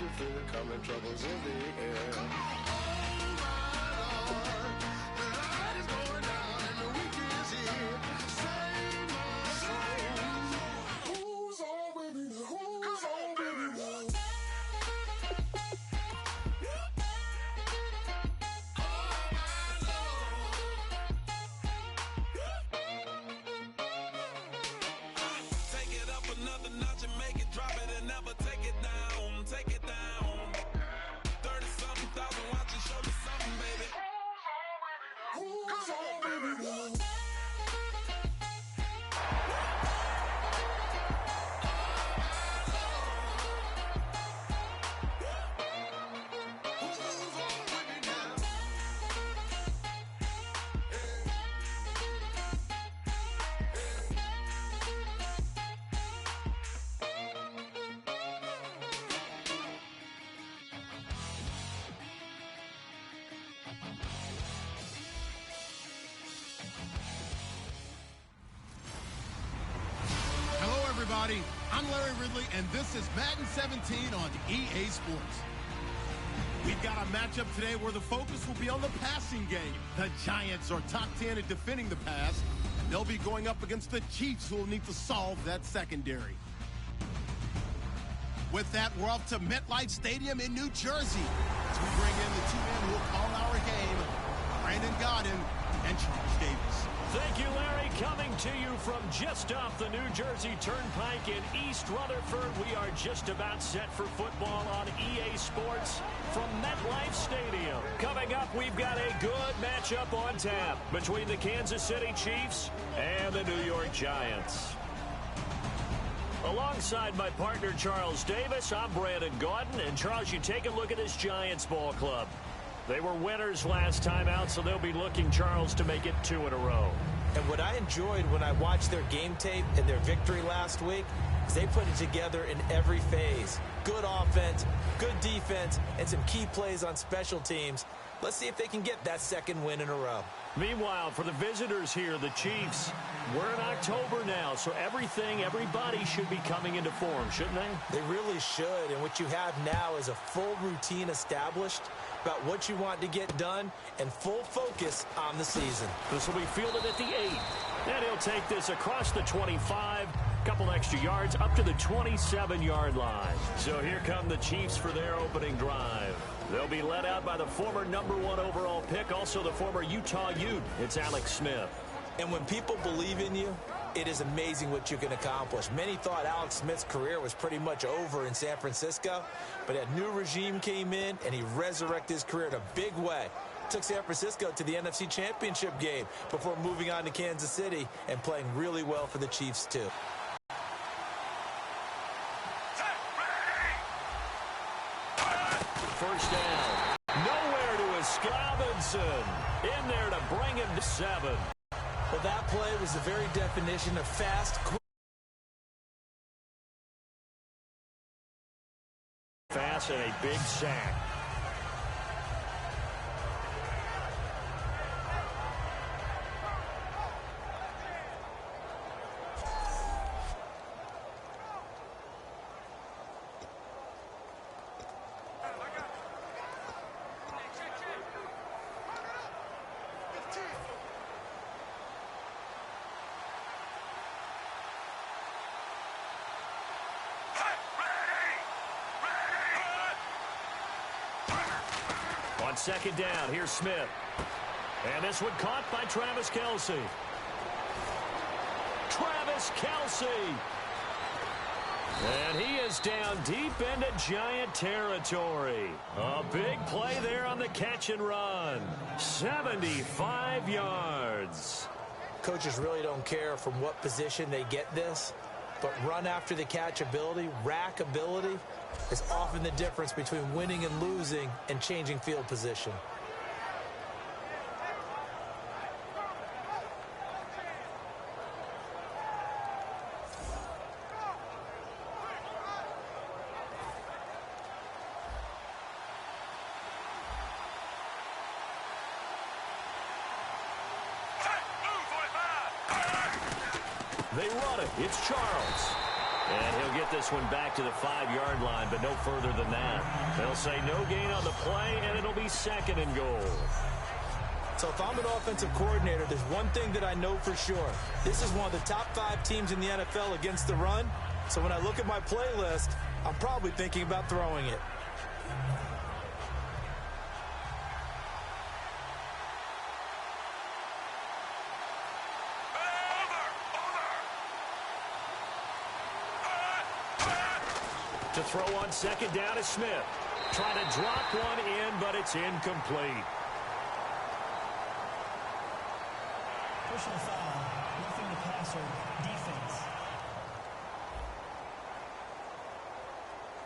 can feel it coming, troubles in the air. Oh my Lord, the light is going down and the weekend is here. Save my soul. Who's on with me now? Who's on with me now? Another notch and make it, drop it and never take it down, take it down. 30-something thousand watching, show me something, baby. Who's on, baby, now? Everybody, I'm Larry Ridley, and this is Madden 17 on EA Sports. We've got a matchup today where the focus will be on the passing game. The Giants are top 10 at defending the pass, and they'll be going up against the Chiefs, who will need to solve that secondary. With that, we're off to MetLife Stadium in New Jersey as we bring in the two men who will call our game, Brandon Godden and Charles Davis. Thank you, Larry. Coming to you from just off the New Jersey Turnpike in East Rutherford. We are just about set for football on EA Sports from MetLife Stadium. Coming up, we've got a good matchup on tap between the Kansas City Chiefs and the New York Giants. Alongside my partner, Charles Davis, I'm Brandon Gaudin. And, Charles, you take a look at this Giants ball club. They were winners last time out, so they'll be looking, Charles, to make it 2 in a row. And what I enjoyed when I watched their game tape and their victory last week is they put it together in every phase. Good offense, good defense, and some key plays on special teams. Let's see if they can get that second win in a row. Meanwhile, for the visitors here, the Chiefs, we're in October now, so everybody should be coming into form, shouldn't they? They really should, and what you have now is a full routine established about what you want to get done and full focus on the season. This will be fielded at the 8. And he'll take this across the 25, couple extra yards up to the 27-yard line. So here come the Chiefs for their opening drive. They'll be led out by the former #1 overall pick, also the former Utah Ute. It's Alex Smith. And when people believe in you, it is amazing what you can accomplish. Many thought Alex Smith's career was pretty much over in San Francisco, but a new regime came in, and he resurrected his career in a big way. Took San Francisco to the NFC Championship game before moving on to Kansas City and playing really well for the Chiefs, too. First down. Nowhere to escape. Robinson in there to bring him to 7. Well, that play was the very definition of fast, quick. Fast and a big sack. On second down, here's Smith. And this one caught by Travis Kelce. Travis Kelce. And he is down deep into Giant territory. A big play there on the catch and run. 75 yards. Coaches really don't care from what position they get this, but run after the catch ability, rack ability, is often the difference between winning and losing and changing field position. They run it. It's Charles. And he'll get this one back to the 5-yard line, but no further than that. They'll say no gain on the play, and it'll be 2nd and goal. So if I'm an offensive coordinator, there's one thing that I know for sure. This is one of the top 5 teams in the NFL against the run. So when I look at my playlist, I'm probably thinking about throwing it. To throw on 2nd down is Smith. Trying to drop one in, but it's incomplete. Personal foul, roughing the passer, defense.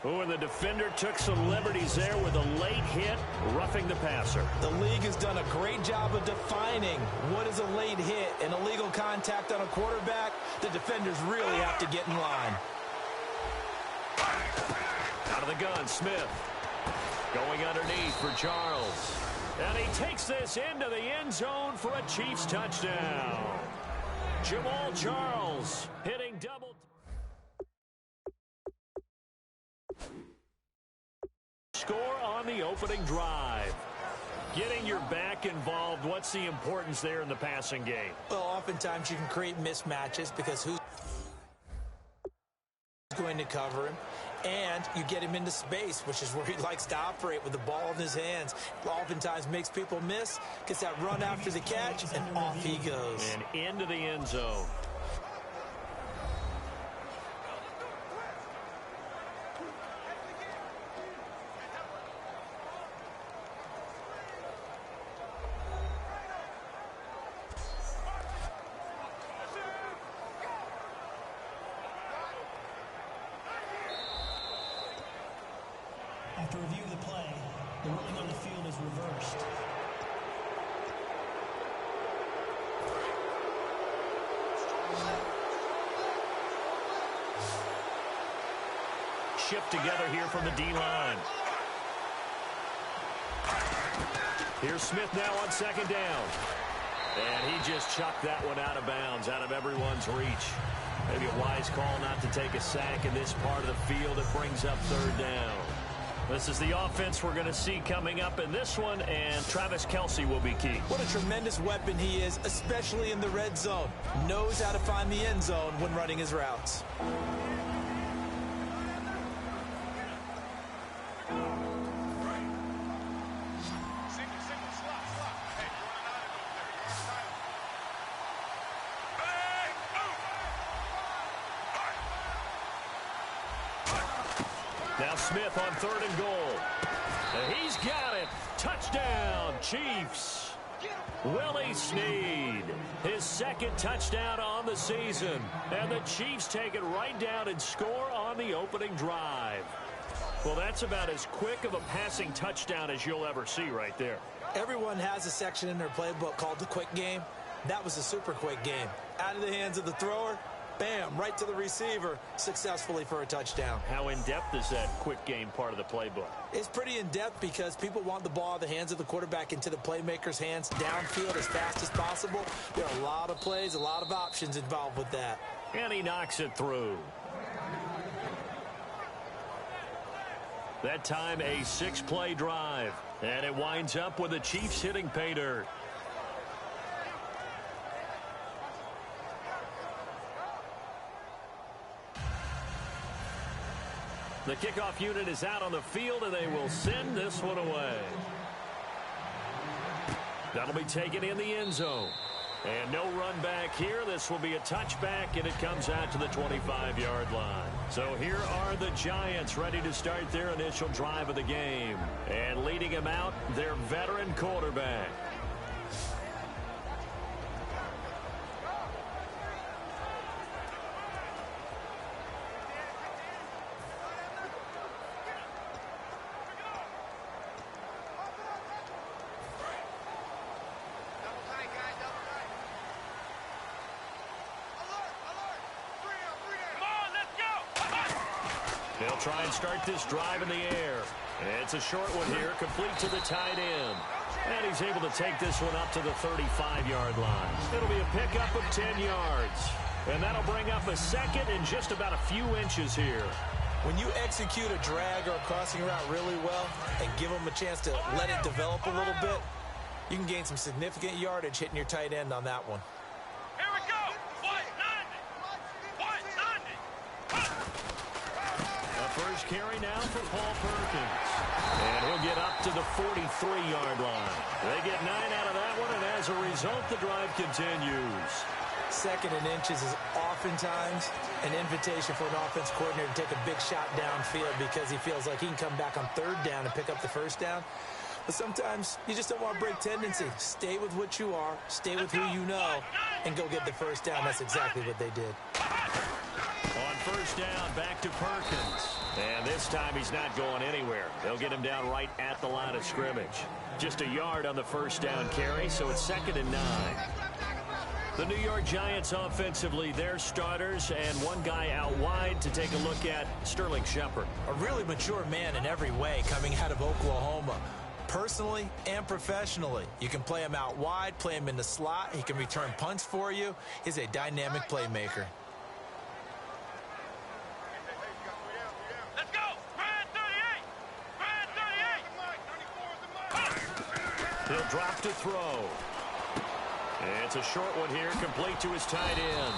Oh, and the defender took some liberties there with a late hit, roughing the passer. The league has done a great job of defining what is a late hit and illegal contact on a quarterback. The defenders really have to get in line. Out of the gun, Smith. Going underneath for Charles. And he takes this into the end zone for a Chiefs touchdown. Jamal Charles hitting double. Score on the opening drive. Getting your back involved, what's the importance there in the passing game? Well, oftentimes you can create mismatches because who's going to cover him? And you get him into space, which is where he likes to operate with the ball in his hands. Oftentimes makes people miss, gets that run after the catch, and off he goes. And into the end zone. After review of the play, the ruling on the field is reversed. Shift together here from the D-line. Here's Smith now on 2nd down. And he just chucked that one out of bounds, out of everyone's reach. Maybe a wise call not to take a sack in this part of the field. It brings up 3rd down. This is the offense we're going to see coming up in this one, and Travis Kelce will be key. What a tremendous weapon he is, especially in the red zone. Knows how to find the end zone when running his routes. Now Smith on 3rd and goal. And he's got it. Touchdown, Chiefs. Willie Snead, his 2nd touchdown on the season. And the Chiefs take it right down and score on the opening drive. Well, that's about as quick of a passing touchdown as you'll ever see right there. Everyone has a section in their playbook called the quick game. That was a super quick game. Out of the hands of the thrower, bam, right to the receiver, successfully for a touchdown. How in-depth is that quick game part of the playbook? It's pretty in-depth because people want the ball out of the hands of the quarterback into the playmaker's hands downfield as fast as possible. There are a lot of plays, a lot of options involved with that. And he knocks it through. That time a 6-play drive. And it winds up with the Chiefs hitting pay dirt. The kickoff unit is out on the field, and they will send this one away. That'll be taken in the end zone. And no run back here. This will be a touchback, and it comes out to the 25-yard line. So here are the Giants ready to start their initial drive of the game. And leading them out, their veteran quarterback. They'll try and start this drive in the air. It's a short one here, complete to the tight end. And he's able to take this one up to the 35-yard line. It'll be a pickup of 10 yards. And that'll bring up a second and just about a few inches here. When you execute a drag or a crossing route really well and give them a chance to let it develop a little bit, you can gain some significant yardage hitting your tight end on that one. Here we go. White 90. The first carry now for Paul Perkins. And he'll get up to the 43-yard line. They get 9 out of that one, and as a result, the drive continues. Second and inches is oftentimes an invitation for an offense coordinator to take a big shot downfield because he feels like he can come back on third down and pick up the first down. But sometimes you just don't want to break tendency. Stay with what you are, stay with who you know, and go get the first down. That's exactly what they did. On first down, back to Perkins. And this time he's not going anywhere. They'll get him down right at the line of scrimmage. Just a yard on the first down carry, so it's 2nd and 9. The New York Giants offensively, their starters, and one guy out wide to take a look at, Sterling Shepard. A really mature man in every way coming out of Oklahoma. Personally and professionally, you can play him out wide, play him in the slot. He can return punts for you. He's a dynamic playmaker. Let's go. Brad 38. Brad 38. He'll drop to throw. It's a short one here, complete to his tight end.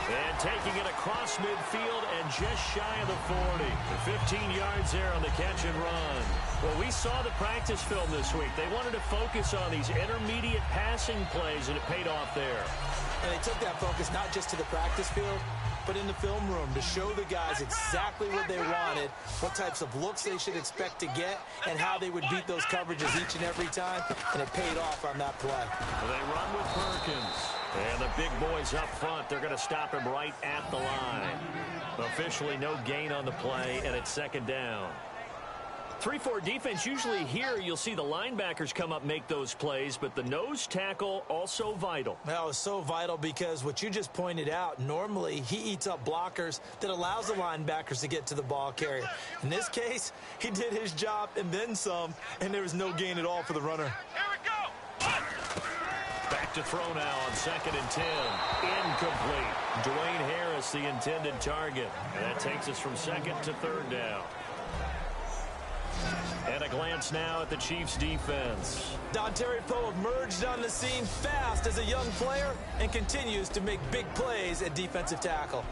And taking it across midfield and just shy of the 40. 15 yards there on the catch and run. Well, we saw the practice film this week. They wanted to focus on these intermediate passing plays, and it paid off there. And they took that focus not just to the practice field, but in the film room to show the guys exactly what they wanted, what types of looks they should expect to get, and how they would beat those coverages each and every time, and it paid off on that play. Well, they run with Perkins. And the big boys up front, they're going to stop him right at the line. Officially no gain on the play, and it's 2nd down. 3-4 defense, usually here you'll see the linebackers come up make those plays, but the nose tackle also vital. That was so vital because what you just pointed out, normally he eats up blockers that allows the linebackers to get to the ball carrier. In this case, he did his job and then some, and there was no gain at all for the runner. Here we go. Back to throw now on 2nd and 10. Incomplete. Dwayne Harris, the intended target. And that takes us from 2nd to 3rd down. And a glance now at the Chiefs' defense. Dontari Poe emerged on the scene fast as a young player and continues to make big plays at defensive tackle.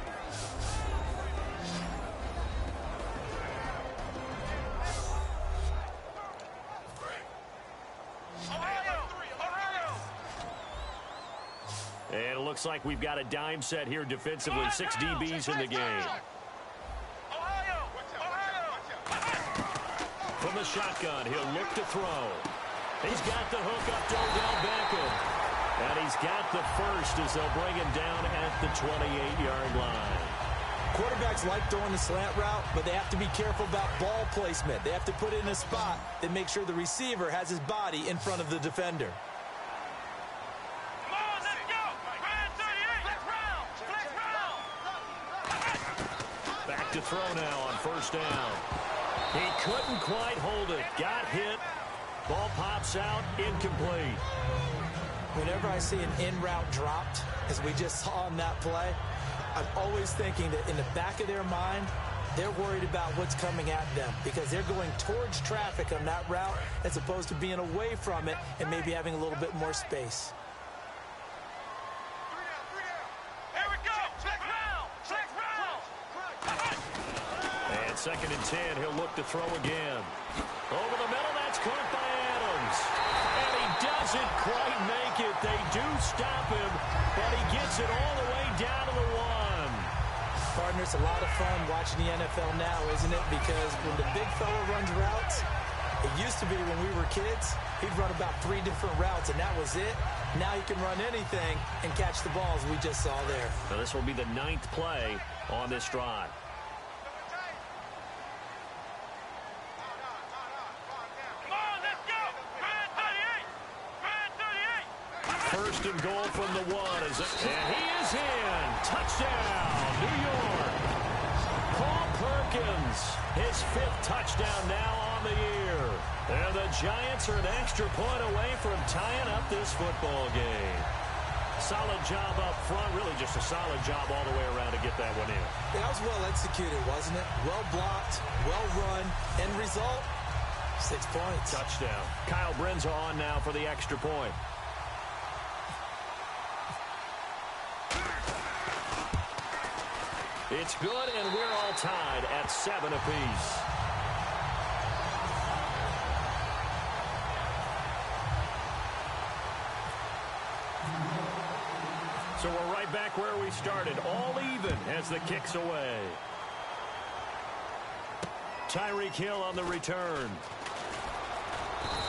And it looks like we've got a dime set here defensively. 6 DBs in the game. From the shotgun, he'll look to throw. He's got the hook up to Odell Beckham. And he's got the first as they'll bring him down at the 28-yard line. Quarterbacks like throwing the slant route, but they have to be careful about ball placement. They have to put it in a spot that makes sure the receiver has his body in front of the defender. Come on, let's go. Brad 38. Let's round. Back to throw now on first down. He couldn't quite hold it. Got hit. Ball pops out. Incomplete. Whenever I see an in-route dropped, as we just saw on that play, I'm always thinking that in the back of their mind, they're worried about what's coming at them because they're going towards traffic on that route as opposed to being away from it and maybe having a little bit more space. Here we go. Check round. And 2nd and 10, he'll look to throw again. Over the middle, that's caught by Adams. And he doesn't quite make it. They do stop him, but he gets it all the way down to the 1. Partner, it's a lot of fun watching the NFL now, isn't it? Because when the big fella runs routes, it used to be when we were kids, he'd run about 3 different routes, and that was it. Now he can run anything and catch the balls we just saw there. Now this will be the 9th play on this drive. First and goal from the 1. And he is in. Touchdown, New York. Paul Perkins, his 5th touchdown now on the year. And the Giants are an extra point away from tying up this football game. Solid job up front, really just a solid job all the way around to get that one in. That was well executed, wasn't it? Well blocked, well run, end result, 6 points. Touchdown. Kyle Brinza on now for the extra point. It's good, and we're all tied at 7 apiece. So we're right back where we started, all even as the kick's away. Tyreek Hill on the return.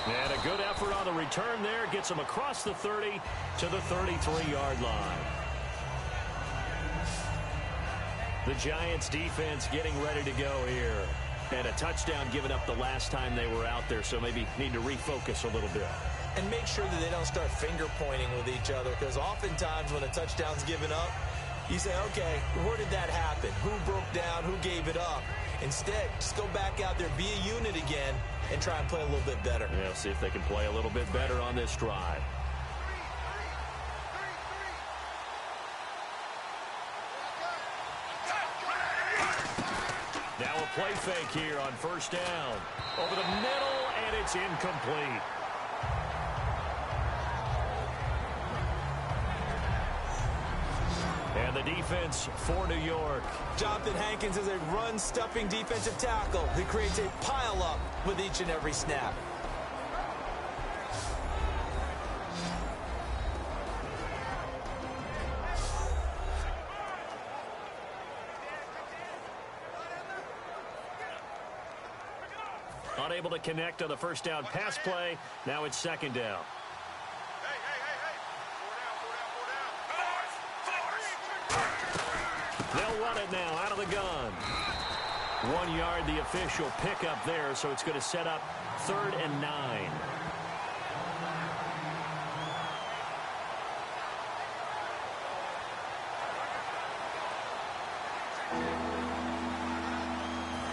And a good effort on the return there. Gets him across the 30 to the 33-yard line. The Giants defense getting ready to go here. And a touchdown given up the last time they were out there, so maybe need to refocus a little bit. And make sure that they don't start finger pointing with each other, because oftentimes when a touchdown's given up, you say, okay, where did that happen? Who broke down? Who gave it up? Instead, just go back out there, be a unit again, and try and play a little bit better. Yeah, see if they can play a little bit better on this drive. Now a play fake here on first down. Over the middle, and it's incomplete. And the defense for New York. Jonathan Hankins is a run-stuffing defensive tackle who creates a pile-up with each and every snap. Unable to connect on the first down pass play. Now it's second down. They'll run it now out of the gun. 1 yard, the official pickup there, so it's going to set up 3rd and 9.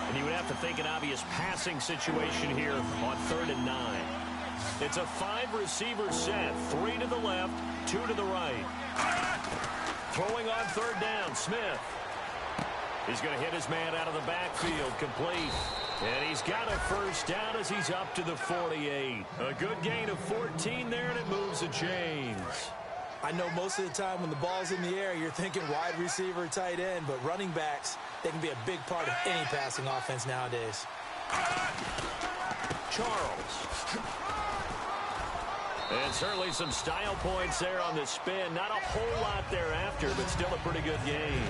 And you would have to think an obvious passing situation here on 3rd and 9. It's a 5-receiver set, 3 to the left, 2 to the right. Throwing on 3rd down, Smith. He's going to hit his man out of the backfield, complete. And he's got a first down as he's up to the 48. A good gain of 14 there, and it moves the chains. I know most of the time when the ball's in the air, you're thinking wide receiver, tight end, but running backs, they can be a big part of any passing offense nowadays. Charles. And certainly some style points there on the spin. Not a whole lot thereafter, but still a pretty good game.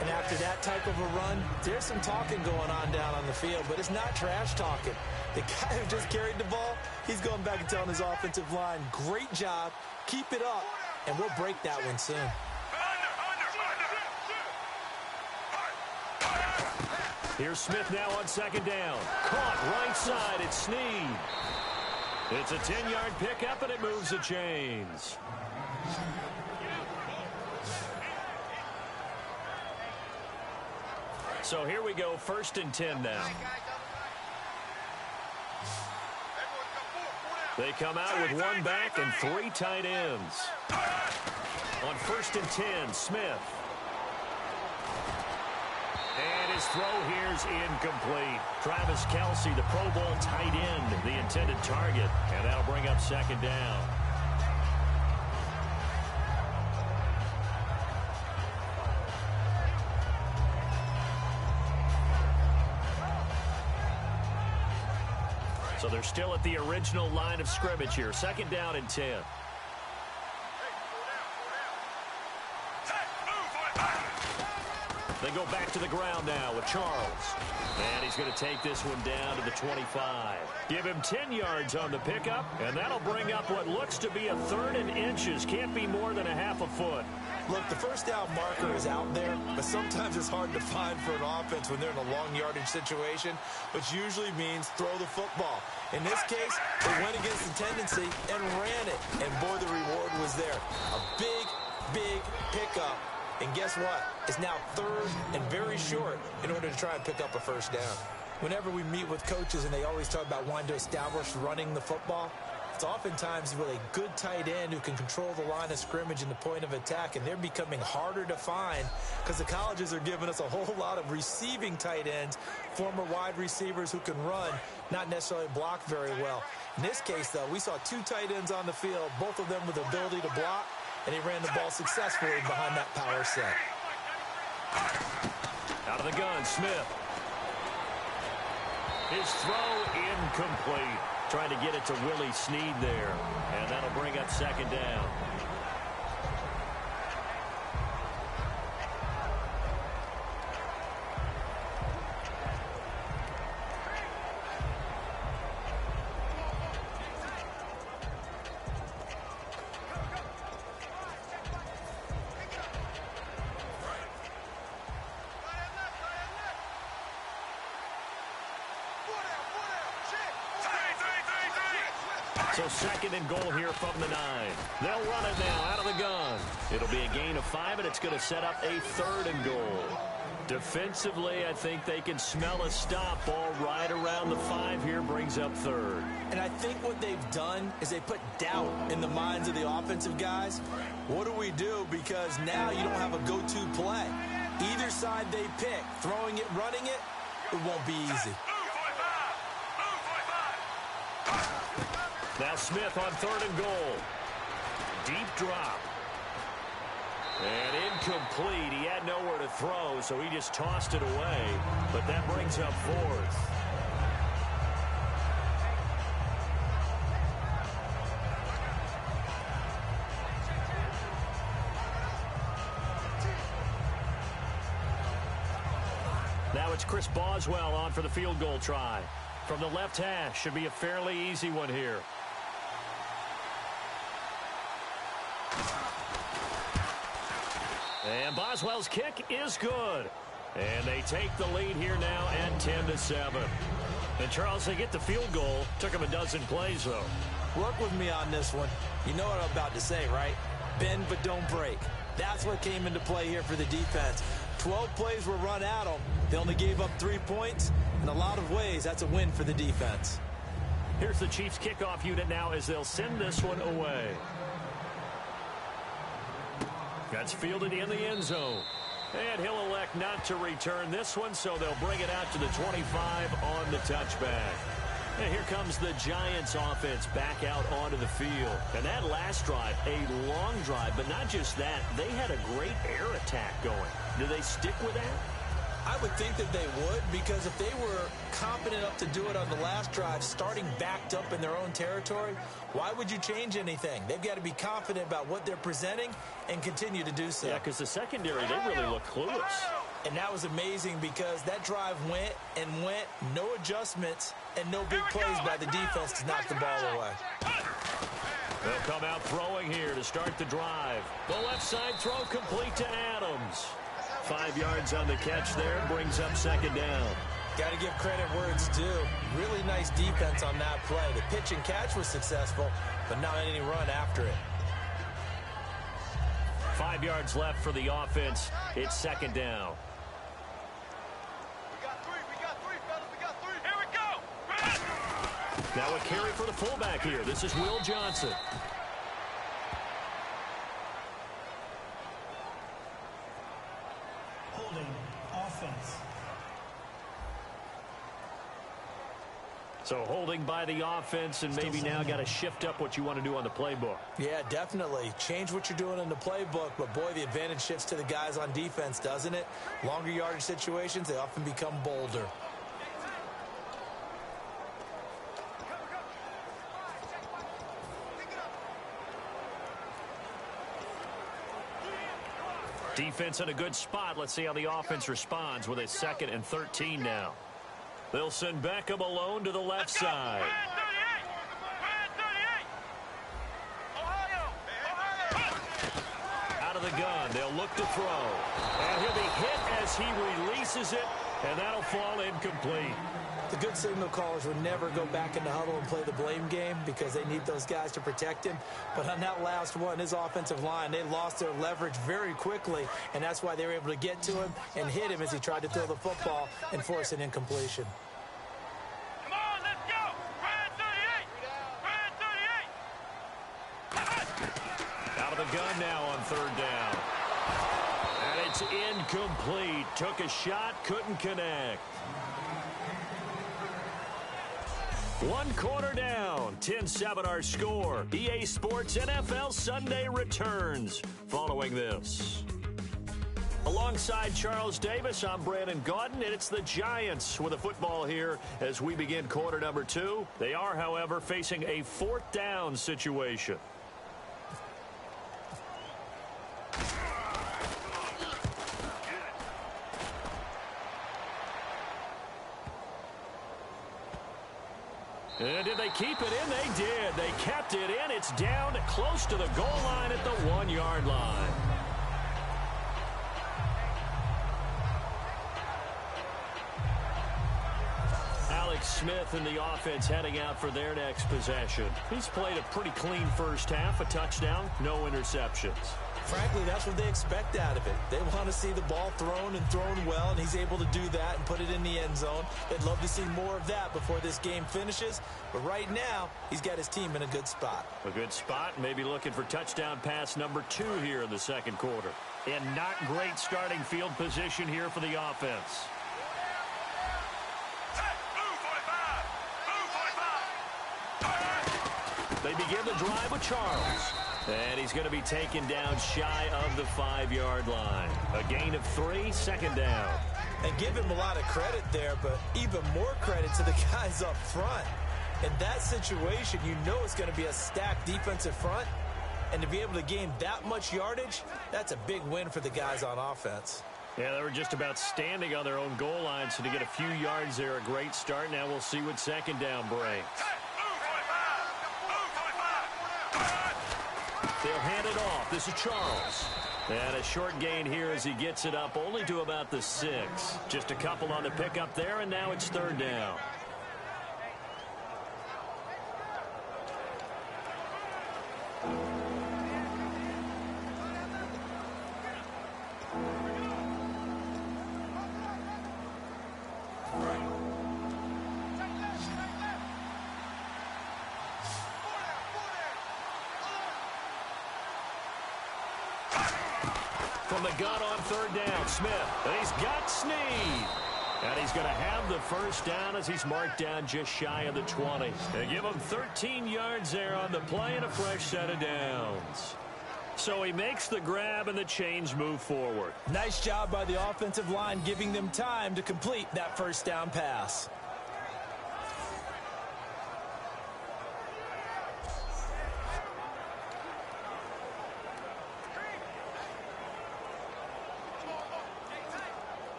And after that type of a run, there's some talking going on down on the field, but it's not trash talking. The guy who just carried the ball, he's going back and telling his offensive line, great job, keep it up, and we'll break that one soon. Here's Smith now on second down. Caught right side, it's Snead. It's a 10-yard pickup, and it moves the chains. So here we go, 1st and 10 now. They come out with 1 back and 3 tight ends. On 1st and 10, Smith. And his throw here's incomplete. Travis Kelce, the Pro Bowl tight end, the intended target. And that'll bring up 2nd down. So they're still at the original line of scrimmage here. 2nd down and 10. They go back to the ground now with Charles. And he's going to take this one down to the 25. Give him 10 yards on the pickup, and that'll bring up what looks to be a 3rd and inches. Can't be more than a half a foot. Look, the first down marker is out there, but sometimes it's hard to find for an offense when they're in a long yardage situation, which usually means throw the football. In this case, they went against the tendency and ran it, and boy, the reward was there. A big, big pickup. And guess what? It's now 3rd and very short in order to try and pick up a first down. Whenever we meet with coaches and they always talk about wanting to establish running the football, It's oftentimes with a good tight end who can control the line of scrimmage and the point of attack, and they're becoming harder to find because the colleges are giving us a whole lot of receiving tight ends, former wide receivers who can run, not necessarily block very well. In this case, though, we saw two tight ends on the field, both of them with the ability to block, and he ran the ball successfully behind that power set. Out of the gun, Smith. His throw incomplete. Trying to get it to Willie Snead there. And that'll bring up second down. So second and goal here from the 9. They'll run it now out of the gun. It'll be a gain of 5, and it's going to set up a 3rd and goal. Defensively, I think they can smell a stop. Ball right around the 5 here, brings up 3rd. And I think what they've done is they put doubt in the minds of the offensive guys. What do we do? Because now you don't have a go-to play. Either side they pick, throwing it, running it, it won't be easy. Now Smith on 3rd and goal. Deep drop. And incomplete. He had nowhere to throw, so he just tossed it away. But that brings up 4th. Now it's Chris Boswell on for the field goal try. From the left hash, should be a fairly easy one here. And Boswell's kick is good. And they take the lead here now at 10-7. And Charles, they get the field goal. Took them a dozen plays, though. Work with me on this one. You know what I'm about to say, right? Bend but don't break. That's what came into play here for the defense. 12 plays were run at them. They only gave up 3 points. In a lot of ways, that's a win for the defense. Here's the Chiefs kickoff unit now as they'll send this one away. That's fielded in the end zone. And he'll elect not to return this one, so they'll bring it out to the 25 on the touchback. And here comes the Giants offense back out onto the field. And that last drive, a long drive, but not just that, they had a great air attack going. Do they stick with that? I would think that they would, because if they were confident enough to do it on the last drive, starting backed up in their own territory, why would you change anything? They've got to be confident about what they're presenting and continue to do so. Yeah, because the secondary, they really look clueless. And that was amazing because that drive went and went, no adjustments, and no big plays by the defense to knock the ball away. They'll come out throwing here to start the drive. The left side throw complete to Adams. 5 yards on the catch there, brings up second down. Got to give credit where it's due. Really nice defense on that play. The pitch and catch was successful, but not any run after it. 5 yards left for the offense. It's second down. We got three, fellas. We got three. Here we go. Now a carry for the fullback here. This is Will Johnson. Holding offense. So holding by the offense, and maybe now got to shift up what you want to do on the playbook. Yeah, definitely. Change what you're doing in the playbook, but boy, the advantage shifts to the guys on defense, doesn't it? Longer yardage situations, they often become bolder. Defense in a good spot. Let's see how the offense responds with a 2nd and 13 now. They'll send Beckham alone to the left side. Out of the gun, they'll look to throw. And he'll be hit as he releases it, and that'll fall incomplete. The good signal callers would never go back in the huddle and play the blame game because they need those guys to protect him. But on that last one, his offensive line, they lost their leverage very quickly, and that's why they were able to get to him and hit him as he tried to throw the football and force an incompletion. Come on, let's go. Red 38. Red 38. gun now on third down. And it's incomplete. Took a shot, couldn't connect. 1 quarter down, 10-7 our score. EA Sports NFL Sunday returns following this. Alongside Charles Davis, I'm Brandon Gaudin, and it's the Giants with a football here as we begin quarter number 2. They are, however, facing a 4th down situation. And did they keep it in? They did. They kept it in. It's down close to the goal line at the 1-yard line. Alex Smith and the offense heading out for their next possession. He's played a pretty clean first half, a touchdown, no interceptions. Frankly, that's what they expect out of it. They want to see the ball thrown and thrown well, and he's able to do that and put it in the end zone. They'd love to see more of that before this game finishes. But right now, he's got his team in a good spot. A good spot, maybe looking for touchdown pass number 2 here in the second quarter. And not great starting field position here for the offense. They begin the drive with Charles. And he's going to be taken down shy of the 5-yard line. A gain of 3, second down. And give him a lot of credit there, but even more credit to the guys up front. In that situation, you know it's going to be a stacked defensive front. And to be able to gain that much yardage, that's a big win for the guys on offense. Yeah, they were just about standing on their own goal line, so to get a few yards there, a great start. Now we'll see what second down brings. They'll hand it off. This is Charles. And a short gain here as he gets it up only to about the 6. Just a couple on the pickup there, and now it's third down. From the gun on third down, Smith. And he's got Snead. And he's going to have the first down as he's marked down just shy of the 20. They give him 13 yards there on the play and a fresh set of downs. So he makes the grab and the chains move forward. Nice job by the offensive line giving them time to complete that first down pass.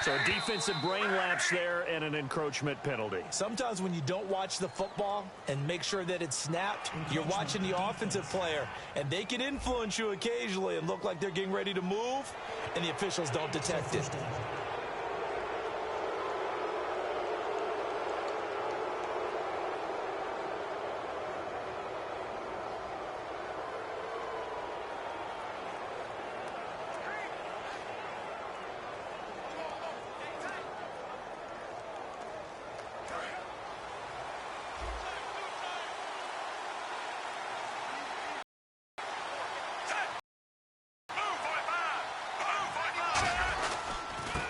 So a defensive brain lapse there and an encroachment penalty. Sometimes when you don't watch the football and make sure that it's snapped, you're watching the offensive player, and they can influence you occasionally and look like they're getting ready to move, and the officials don't detect it.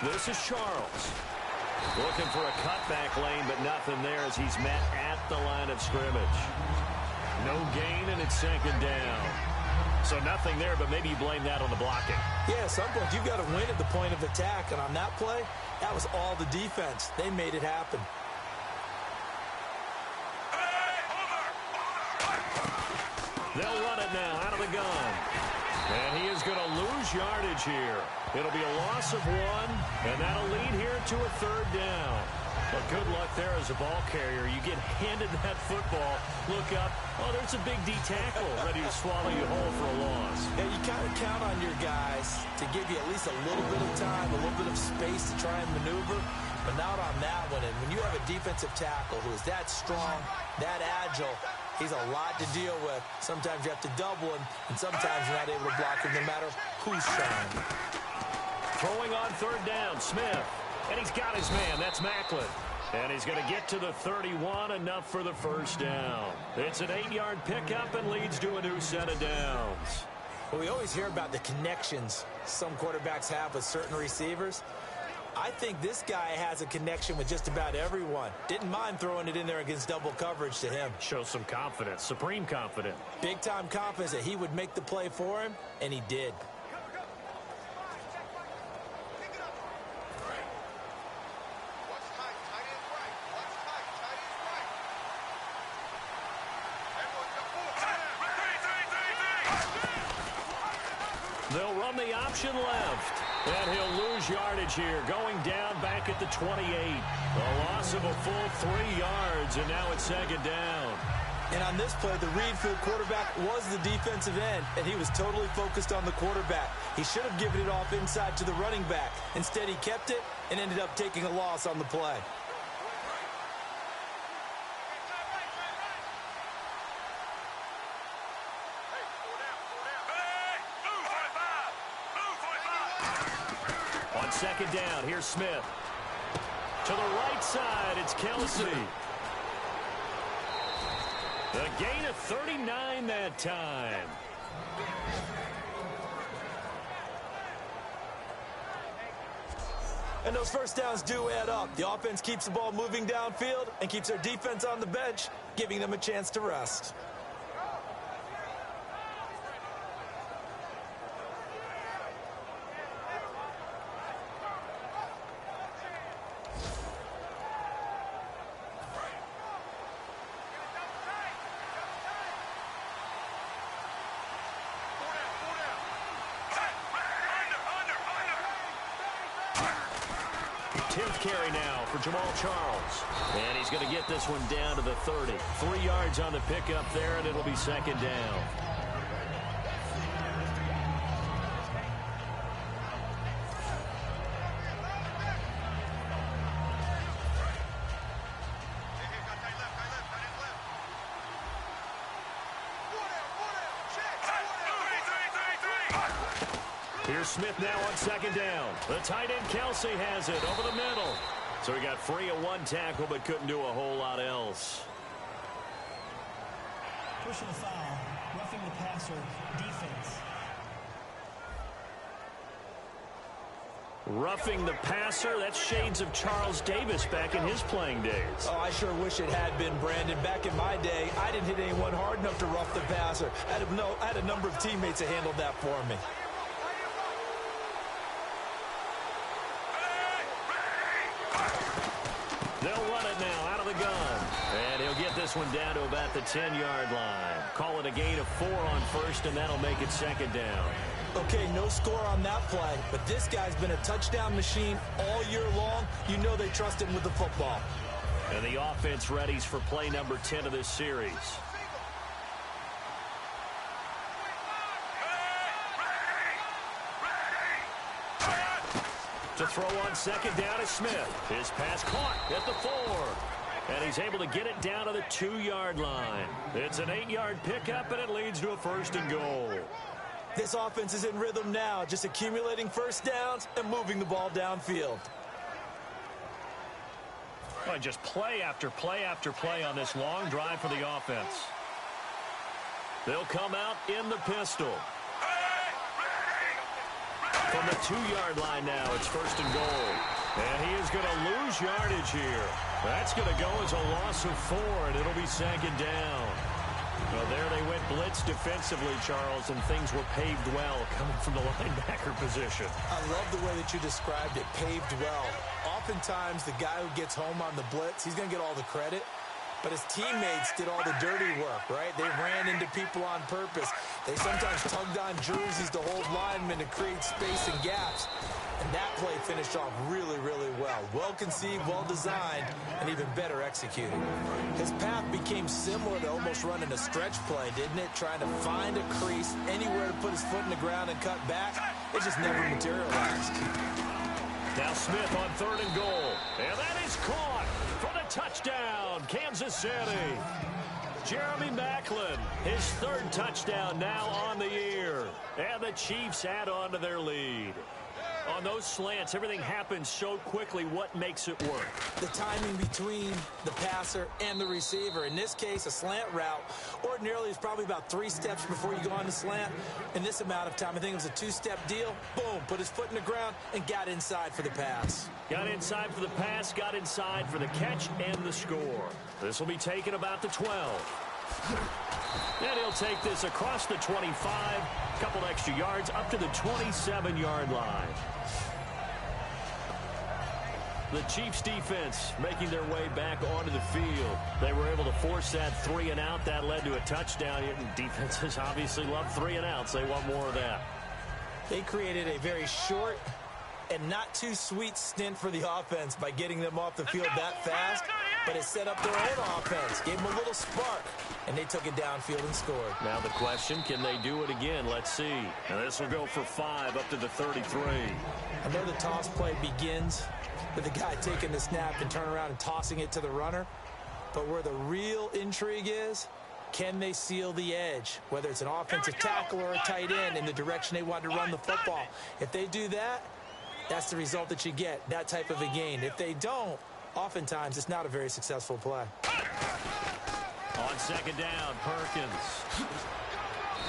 This is Charles. Looking for a cutback lane, but nothing there as he's met at the line of scrimmage. No gain, and it's second down. So nothing there, but maybe you blame that on the blocking. Yeah, at some point, you've got to win at the point of attack. And on that play, that was all the defense. They made it happen. They'll run it now out of the gun. And he is going to lose yardage here. It'll be a loss of 1, and that'll lead here to a third down. But good luck there as a ball carrier. You get handed that football, look up, oh, there's a big D tackle ready to swallow you whole for a loss. Yeah, you kind of count on your guys to give you at least a little bit of time, a little bit of space to try and maneuver, but not on that one. And when you have a defensive tackle who is that strong, that agile, he's a lot to deal with. Sometimes you have to double him, and sometimes you're not able to block him no matter who's trying. Throwing on third down, Smith. And he's got his man. That's Macklin. And he's going to get to the 31, enough for the first down. It's an 8-yard pickup and leads to a new set of downs. Well, we always hear about the connections some quarterbacks have with certain receivers. I think this guy has a connection with just about everyone. Didn't mind throwing it in there against double coverage to him. Shows some confidence, supreme confidence. Big-time confidence that he would make the play for him, and he did. They'll run the option left. And he'll lose yardage here, going down back at the 28. A loss of a full 3 yards, and now it's second down. And on this play, the read for the quarterback was the defensive end, and he was totally focused on the quarterback. He should have given it off inside to the running back. Instead, he kept it and ended up taking a loss on the play. On second down, here's Smith. To the right side, it's Kelsey. A gain of 39 that time. And those first downs do add up. The offense keeps the ball moving downfield and keeps their defense on the bench, giving them a chance to rest. Carry now for Jamal Charles. And he's going to get this one down to the 30. 3 yards on the pickup there, and it'll be second down. Here's Smith now on second down. The tight end Kelsey has it over the middle. So he got free of one tackle but couldn't do a whole lot else. Personal foul, roughing the passer, defense. Roughing the passer, that's shades of Charles Davis back in his playing days. Oh, I sure wish it had been, Brandon. Back in my day, I didn't hit anyone hard enough to rough the passer. I had a number of teammates that handled that for me. They'll run it now out of the gun. And he'll get this one down to about the 10-yard line. Call it a gain of 4 on first, and that'll make it second down. Okay, no score on that play, but this guy's been a touchdown machine all year long. You know they trust him with the football. And the offense readies for play number 10 of this series. To throw on second down is Smith. His pass caught at the 4. And he's able to get it down to the 2-yard line. It's an 8-yard pickup, and it leads to a first and goal. This offense is in rhythm now, just accumulating first downs and moving the ball downfield. Well, just play after play after play on this long drive for the offense. They'll come out in the pistol. From the 2-yard line now, it's first and goal. And he is going to lose yardage here. That's going to go as a loss of 4, and it'll be second down. Well, there they went blitz defensively, Charles, and things were paved well coming from the linebacker position. I love the way that you described it, paved well. Oftentimes, the guy who gets home on the blitz, he's going to get all the credit. But his teammates did all the dirty work, right? They ran into people on purpose. They sometimes tugged on jerseys to hold linemen to create space and gaps. And that play finished off really, really well. Well conceived, well designed, and even better executed. His path became similar to almost running a stretch play, didn't it? Trying to find a crease, anywhere to put his foot in the ground and cut back. It just never materialized. Now Smith on third and goal. And that is caught for the touchdown, Kansas City. Jeremy Macklin, his 3rd touchdown now on the year. And the Chiefs add on to their lead. On those slants, everything happens so quickly. What makes it work? The timing between the passer and the receiver. In this case, a slant route ordinarily is probably about 3 steps before you go on the slant. In this amount of time, I think it was a 2-step deal. Boom, put his foot in the ground and got inside for the pass. Got inside for the pass, got inside for the catch and the score. This will be taken about the 12. And he'll take this across the 25, a couple extra yards up to the 27-yard line. The Chiefs defense making their way back onto the field. They were able to force that 3-and-out. That led to a touchdown. Defenses obviously love 3-and-outs. They want more of that. They created a very short and not too sweet stint for the offense by getting them off the field that fast, but it set up their own offense, gave them a little spark, and they took it downfield and scored. Now the question, can they do it again? Let's see. And this will go for 5 up to the 33. I know the toss play begins with the guy taking the snap and turning around and tossing it to the runner, but where the real intrigue is, can they seal the edge, whether it's an offensive tackle or a tight end in the direction they want to run the football. If they do that, that's the result that you get, that type of a gain. If they don't, oftentimes it's not a very successful play. On second down, Perkins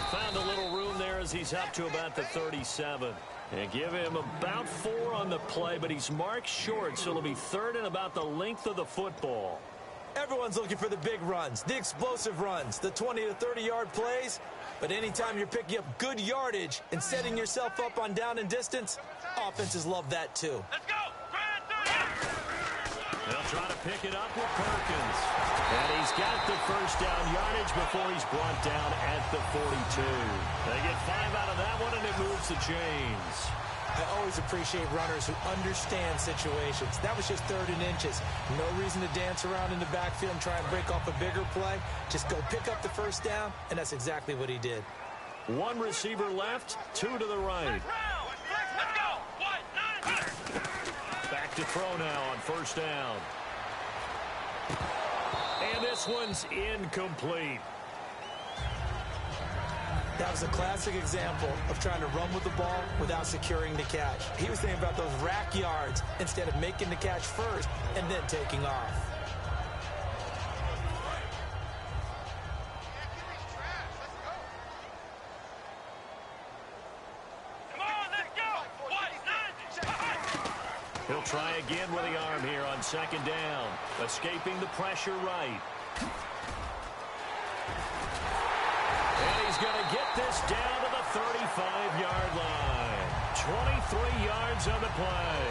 found a little room there as he's up to about the 37. And give him about 4 on the play, but he's marked short, so it'll be 3rd and about the length of the football. Everyone's looking for the big runs, the explosive runs, the 20 to 30-yard plays. But anytime you're picking up good yardage and setting yourself up on down and distance, offenses love that too. Let's go! They'll try to pick it up with Perkins. And he's got the first down yardage before he's brought down at the 42. They get 5 out of that one, and it moves the chains. I always appreciate runners who understand situations. That was just 3rd and inches. No reason to dance around in the backfield and try and break off a bigger play. Just go pick up the first down, and that's exactly what he did. 1 receiver left, 2 to the right. Let's go! 1, 9, Back to throw now on first down. And this one's incomplete. That was a classic example of trying to run with the ball without securing the catch. He was thinking about those rack yards instead of making the catch first and then taking off. Come on, let's go! 1, 9, He'll try again with the arm here on second down. Escaping the pressure right. And he's going to get this down to the 35-yard line. 23 yards on the play.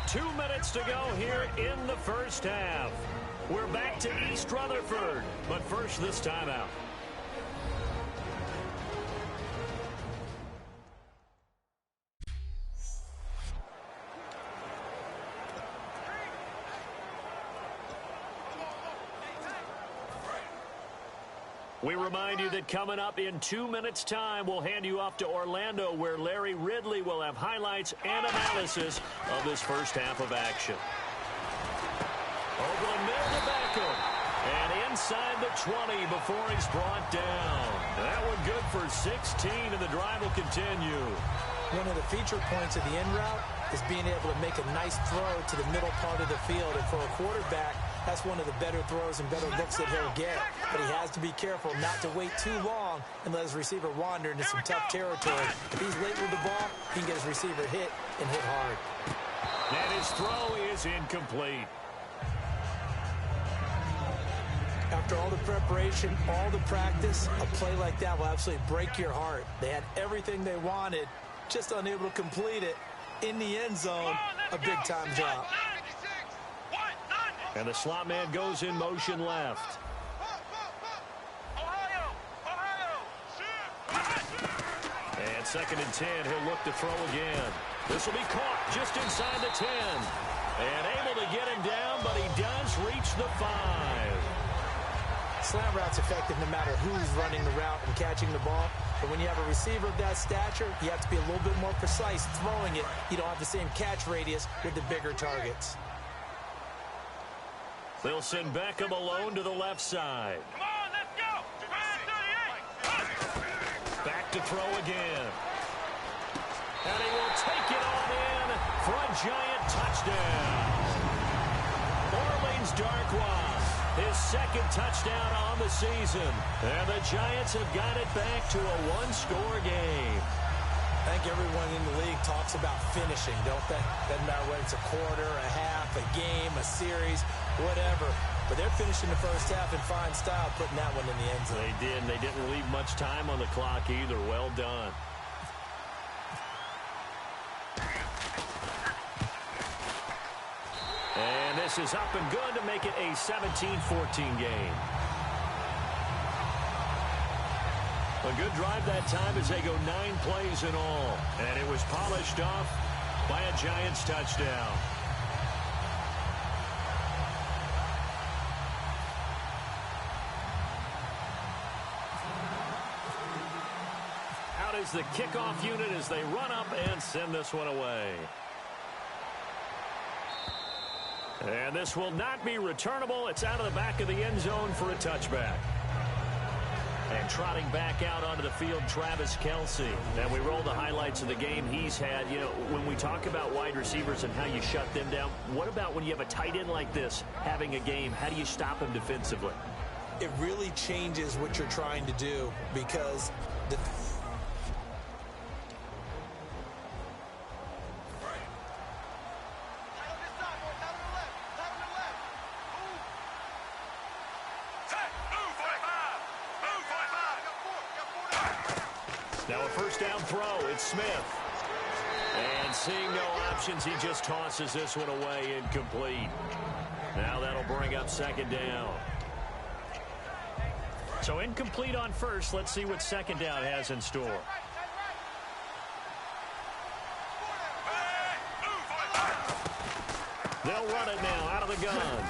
Two minutes to go here in the first half. We're back to East Rutherford, but first this timeout. We remind you that coming up in 2 minutes' time, we'll hand you off to Orlando, where Larry Ridley will have highlights and analysis of this first half of action. Over the middle to Beckham. And inside the 20 before he's brought down. That one good for 16, and the drive will continue. One of the feature points of the end route is being able to make a nice throw to the middle part of the field. And for a quarterback, that's one of the better throws and better looks that he'll get. But he has to be careful not to wait too long and let his receiver wander into some tough territory. If he's late with the ball, he can get his receiver hit and hit hard. And his throw is incomplete. After all the preparation, all the practice, a play like that will absolutely break your heart. They had everything they wanted, just unable to complete it. In the end zone, a big-time drop. And the slot man goes in motion left. And 2nd and 10, he'll look to throw again. This will be caught just inside the 10. And able to get him down, but he does reach the 5. Slant route's effective no matter who's running the route and catching the ball. But when you have a receiver of that stature, you have to be a little bit more precise throwing it. You don't have the same catch radius with the bigger targets. They'll send Beckham alone to the left side. Come on, let's go. Back to throw again. And he will take it on in for a giant touchdown. Orleans Darkwa, his second touchdown on the season. And the Giants have got it back to a one-score game. I think everyone in the league talks about finishing, don't they? Doesn't matter whether it's a quarter, a half, a game, a series, whatever. But they're finishing the first half in fine style, putting that one in the end zone. They did, and they didn't leave much time on the clock either. Well done. And this is up and good to make it a 17-14 game. A good drive that time as they go 9 plays in all. And it was polished off by a Giants touchdown. Out is the kickoff unit as they run up and send this one away. And this will not be returnable. It's out of the back of the end zone for a touchback. And trotting back out onto the field, Travis Kelce. And we roll the highlights of the game he's had. You know, when we talk about wide receivers and how you shut them down, what about when you have a tight end like this having a game? How do you stop him defensively? It really changes what you're trying to do because the Now a first down throw. It's Smith. And seeing no options, he just tosses this one away incomplete. Now that'll bring up second down. So incomplete on first. Let's see what second down has in store. They'll run it now out of the gun.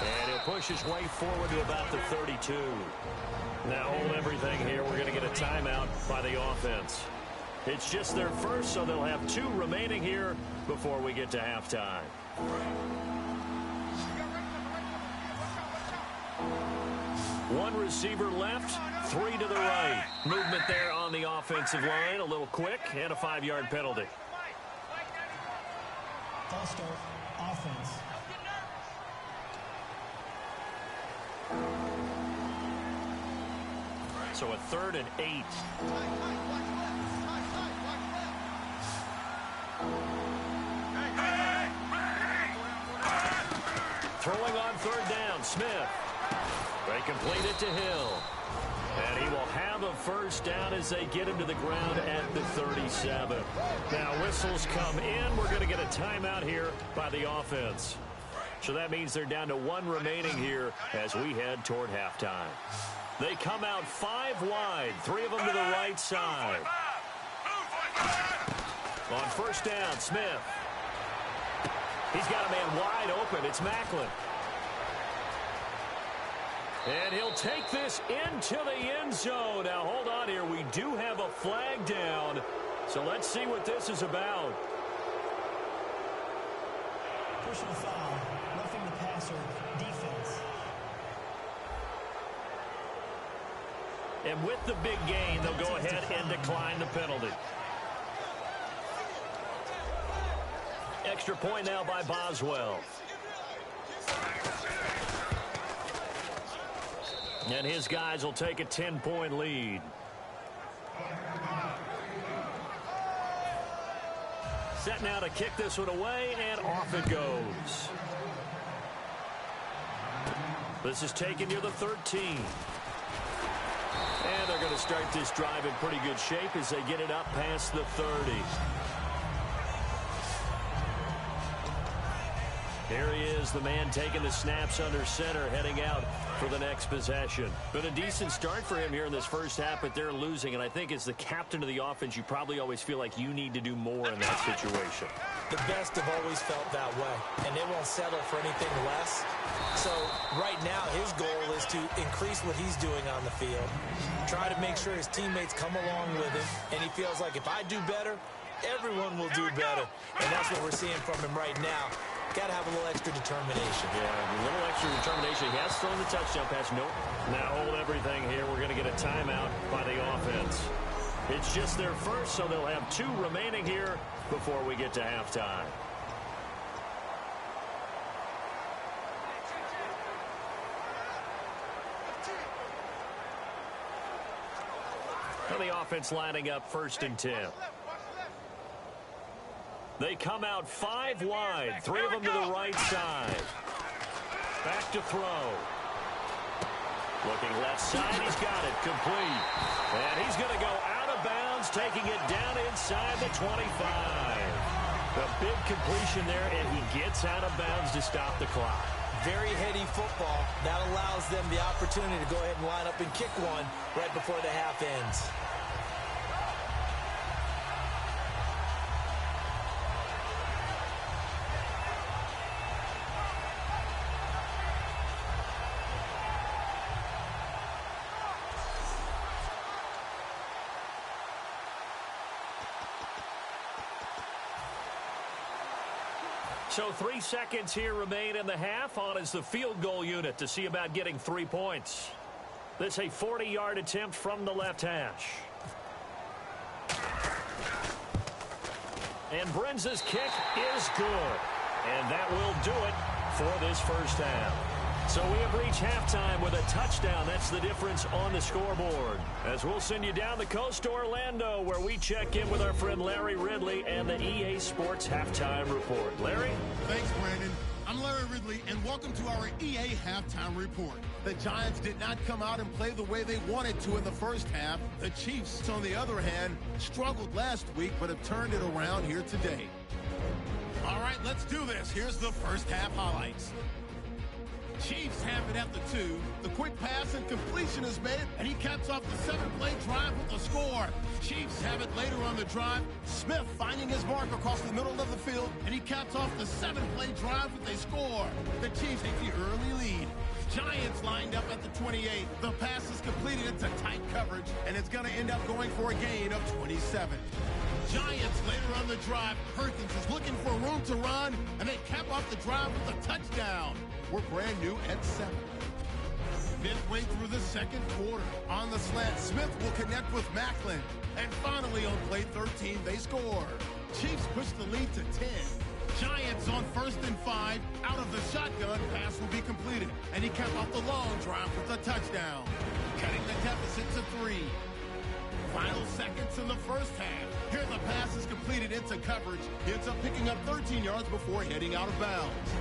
And he'll push his way forward to about the 32. Now hold everything here. We're going to get a timeout by the offense. It's just their first, so they'll have 2 remaining here before we get to halftime. One receiver left, 3 to the right. Movement there on the offensive line, a little quick, and a 5-yard penalty. False start, offense. So a 3rd and 8. Throwing on 3rd down, Smith. They complete it to Hill. And he will have a first down as they get him to the ground at the 37. Now whistles come in. We're going to get a timeout here by the offense. So that means they're down to 1 remaining here as we head toward halftime. They come out 5 wide, 3 of them to the right side. On first down, Smith. He's got a man wide open. It's Macklin. And he'll take this into the end zone. Now, hold on here. We do have a flag down. So let's see what this is about. Personal foul, roughing the passer, defense. And with the big gain, they'll go ahead and decline the penalty. Extra point now by Boswell. And his guys will take a 10-point lead. Set now to kick this one away, and off it goes. This is taken near the 13. And they're going to start this drive in pretty good shape as they get it up past the 30. Here he is, the man taking the snaps under center, heading out for the next possession. Been a decent start for him here in this first half, but they're losing. And I think as the captain of the offense, you probably always feel like you need to do more in that situation. The best have always felt that way, and they won't settle for anything less. So right now, his goal is to increase what he's doing on the field, try to make sure his teammates come along with him, and he feels like if I do better, everyone will do better. And that's what we're seeing from him right now. Got to have a little extra determination. Yeah, a little extra determination. He has thrown the touchdown pass. Nope. Now hold everything here. We're going to get a timeout by the offense. It's just their first, so they'll have 2 remaining here before we get to halftime. And the offense lining up 1st and 10. They come out 5 wide, 3 of them to the right side. Back to throw. Looking left side, he's got it, complete. And he's going to go out of bounds, taking it down inside the 25. A big completion there, and he gets out of bounds to stop the clock. Very heady football. That allows them the opportunity to go ahead and line up and kick one right before the half ends. So 3 seconds here remain in the half. On is the field goal unit to see about getting 3 points. This a 40-yard attempt from the left hash. And Brenza's kick is good. And that will do it for this first half. So we have reached halftime with a touchdown. That's the difference on the scoreboard. As we'll send you down the coast to Orlando, where we check in with our friend Larry Ridley and the EA Sports Halftime Report. Larry? Thanks, Brandon. I'm Larry Ridley, and welcome to our EA Halftime Report. The Giants did not come out and play the way they wanted to in the first half. The Chiefs, on the other hand, struggled last week, but have turned it around here today. All right, let's do this. Here's the first half highlights. Chiefs have it at the 2. The quick pass and completion is made, and he caps off the 7-play drive with a score. Chiefs have it later on the drive. Smith finding his mark across the middle of the field, and he caps off the 7-play drive with a score. The Chiefs take the early lead. Giants lined up at the 28. The pass is completed into tight coverage, and it's going to end up going for a gain of 27. Giants later on the drive. Perkins is looking for room to run, and they cap off the drive with a touchdown. We're brand new at 7. Midway through the second quarter, on the slant, Smith will connect with Macklin. And finally, on play 13, they score. Chiefs push the lead to 10. Giants on 1st and 5. Out of the shotgun, pass will be completed. And he capped off the long drive with a touchdown, cutting the deficit to 3. Final seconds in the first half. Here the pass is completed into coverage. He ends up picking up 13 yards before heading out of bounds.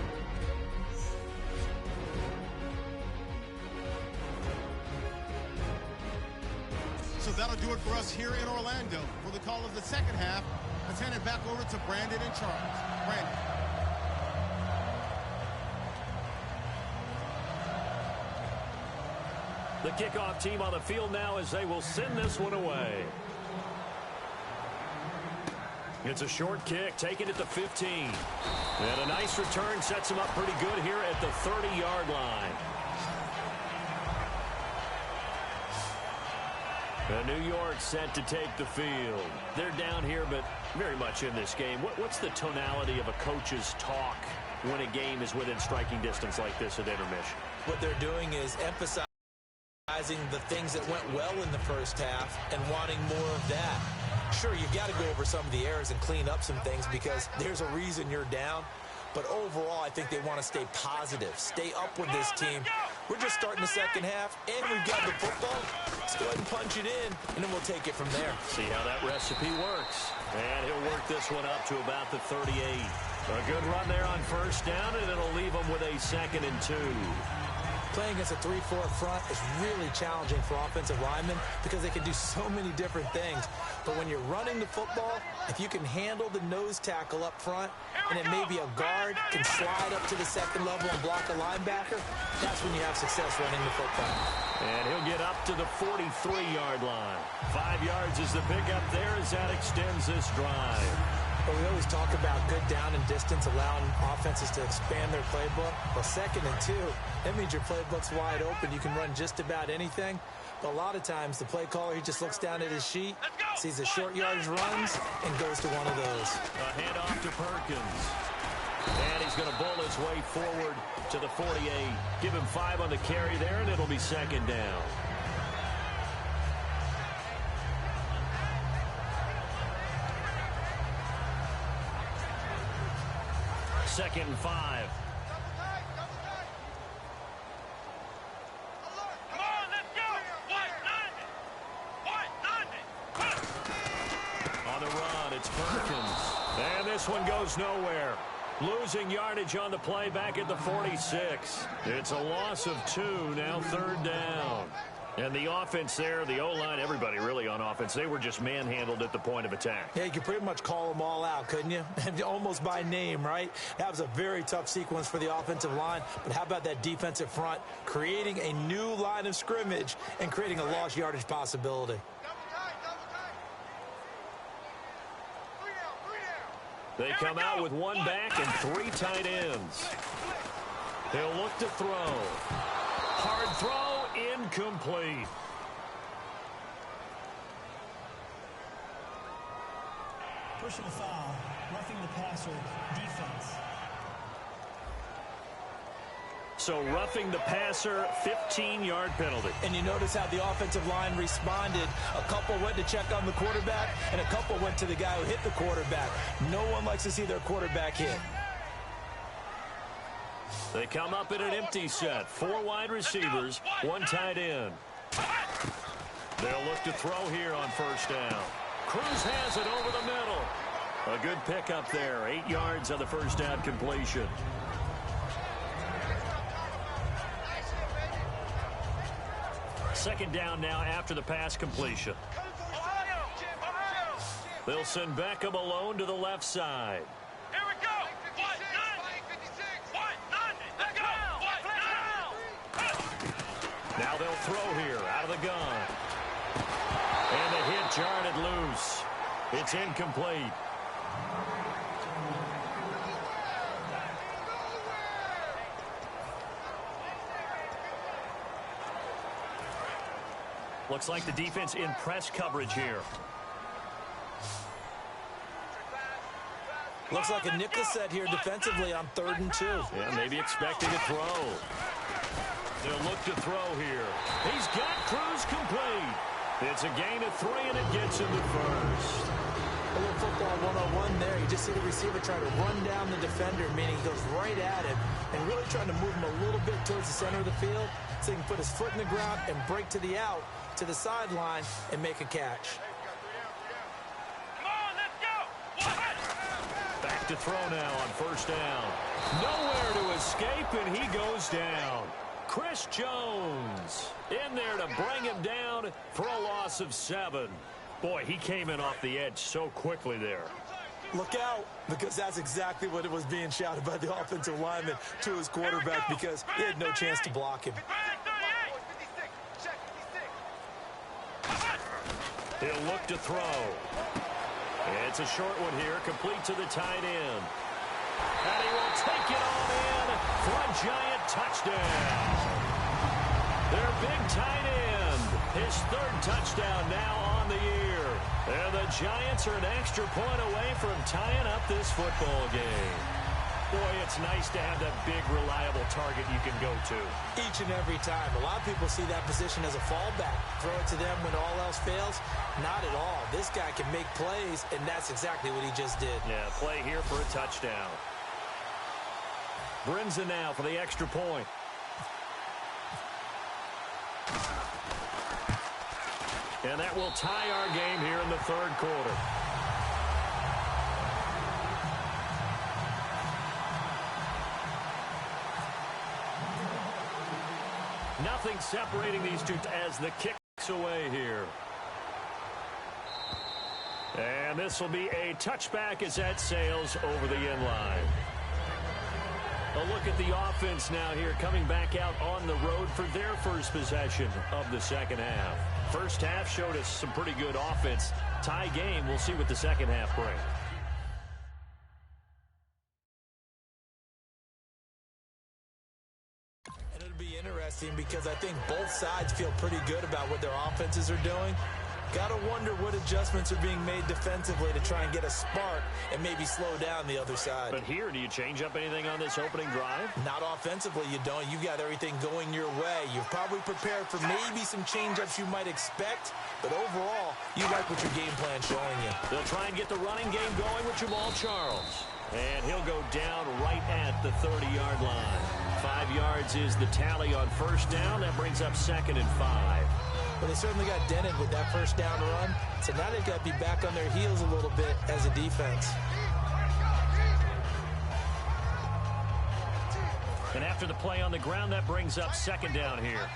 So that'll do it for us here in Orlando. For the call of the second half, let's hand it back over to Brandon and Charles. Brandon. The kickoff team on the field now as they will send this one away. It's a short kick, taking it to 15. And a nice return sets him up pretty good here at the 30-yard line. New York set to take the field. They're down here, but very much in this game. What's the tonality of a coach's talk when a game is within striking distance like this at intermission? What they're doing is emphasizing the things that went well in the first half and wanting more of that. Sure, you've got to go over some of the errors and clean up some things because there's a reason you're down. But overall, I think they want to stay positive, stay up with this team. We're just starting the second half, and we've got the football. Let's go ahead and punch it in, and then we'll take it from there. See how that recipe works. And he'll work this one up to about the 38. A good run there on first down, and it'll leave them with a 2nd and 2. Playing against a 3-4 front is really challenging for offensive linemen because they can do so many different things. But when you're running the football, if you can handle the nose tackle up front, and it may be a guard can slide up to the second level and block a linebacker, that's when you have success running the football. And he'll get up to the 43-yard line. 5 yards is the pickup there as that extends this drive. But we always talk about good down and distance, allowing offenses to expand their playbook. Well, 2nd and 2, that means your playbook's wide open. You can run just about anything. But a lot of times, the play caller, he just looks down at his sheet, sees the short yardage runs, and goes to one of those. A handoff to Perkins. And he's going to bull his way forward to the 48. Give him 5 on the carry there, and it'll be 2nd down. Second and 5. Come on, let's go. On the run, it's Perkins. And this one goes nowhere. Losing yardage on the play back at the 46. It's a loss of 2, now 3rd down. And the offense there, the O-line, everybody really on offense, they were just manhandled at the point of attack. Yeah, you could pretty much call them all out, couldn't you? Almost by name, right? That was a very tough sequence for the offensive line. But how about that defensive front creating a new line of scrimmage and creating a lost yardage possibility? They come out with 1 back and 3 tight ends. They'll look to throw. Hard throw, incomplete. Personal foul, roughing the passer, defense. So roughing the passer, 15-yard penalty. And you notice how the offensive line responded. A couple went to check on the quarterback, and a couple went to the guy who hit the quarterback. No one likes to see their quarterback hit. They come up in an empty set. 4 wide receivers, 1 tight end. They'll look to throw here on 1st down. Cruz has it over the middle. A good pickup there. 8 yards on the 1st down completion. Second down now after the pass completion. They'll send Beckham alone to the left side. Here we go. Now they'll throw here out of the gun. And the hit jarred it loose. It's incomplete. Looks like the defense in press coverage here. Looks like a nickel set here defensively on 3rd and 2. Yeah, maybe expecting a throw. They'll look to throw here. He's got Cruz complete. It's a gain of 3, and it gets him to 1st. A little football 101 there. You just see the receiver try to run down the defender, meaning he goes right at him and really trying to move him a little bit towards the center of the field so he can put his foot in the ground and break to the out, to the sideline, and make a catch. Back to throw now on 1st down. Nowhere to escape, and he goes down. Chris Jones in there to bring him down for a loss of 7. Boy, he came in off the edge so quickly there. Look out, because that's exactly what it was being shouted by the offensive lineman to his quarterback because he had no chance to block him. He'll look to throw. It's a short one here, complete to the tight end. And he will take it on in for a giant touchdown. Their big tight end, his 3rd touchdown now on the year. And the Giants are an extra point away from tying up this football game. Boy, it's nice to have that big, reliable target you can go to. Each and every time. A lot of people see that position as a fallback. Throw it to them when all else fails. Not at all. This guy can make plays, and that's exactly what he just did. Yeah, play here for a touchdown. Brinza now for the extra point. And that will tie our game here in the 3rd quarter. Nothing separating these two as the kick's away here. And this will be a touchback as that sails over the end line. A look at the offense now here, coming back out on the road for their first possession of the second half. First half showed us some pretty good offense. Tie game, we'll see what the second half brings. And it'll be interesting because I think both sides feel pretty good about what their offenses are doing. Got to wonder what adjustments are being made defensively to try and get a spark and maybe slow down the other side. But here, do you change up anything on this opening drive? Not offensively, you don't. You got everything going your way. You've probably prepared for maybe some change-ups you might expect, but overall, you like what your game plan's showing you. They'll try and get the running game going with Jamal Charles. And he'll go down right at the 30-yard line. 5 yards is the tally on first down. That brings up 2nd and 5. Well, they certainly got dented with that first down run, so now they've got to be back on their heels a little bit as a defense. And after the play on the ground, that brings up 2nd down here.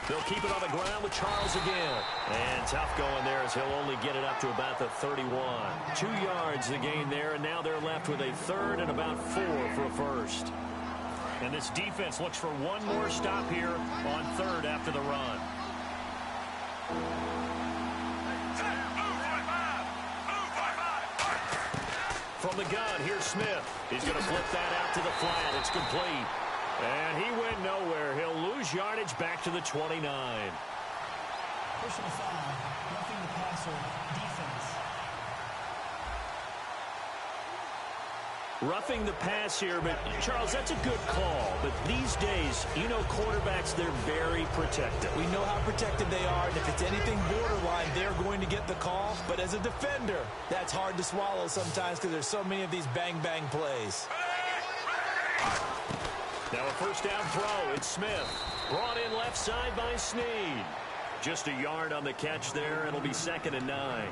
They'll keep it on the ground with Charles again. And tough going there as he'll only get it up to about the 31. 2 yards the gain there, and now they're left with a 3rd and about 4 for a first. And this defense looks for one more stop here on 3rd after the run. From the gun, here's Smith. He's going to flip that out to the flat. It's complete. And he went nowhere. He'll lose yardage back to the 29. Personal foul, roughing the passer, defense. Roughing the pass here, but Charles, that's a good call. But these days, you know quarterbacks, they're very protective. We know how protected they are, and if it's anything borderline, they're going to get the call. But as a defender, that's hard to swallow sometimes because there's so many of these bang-bang plays. Now a first down throw. It's Smith. Brought in left side by Snead. Just a yard on the catch there. It'll be 2nd and 9.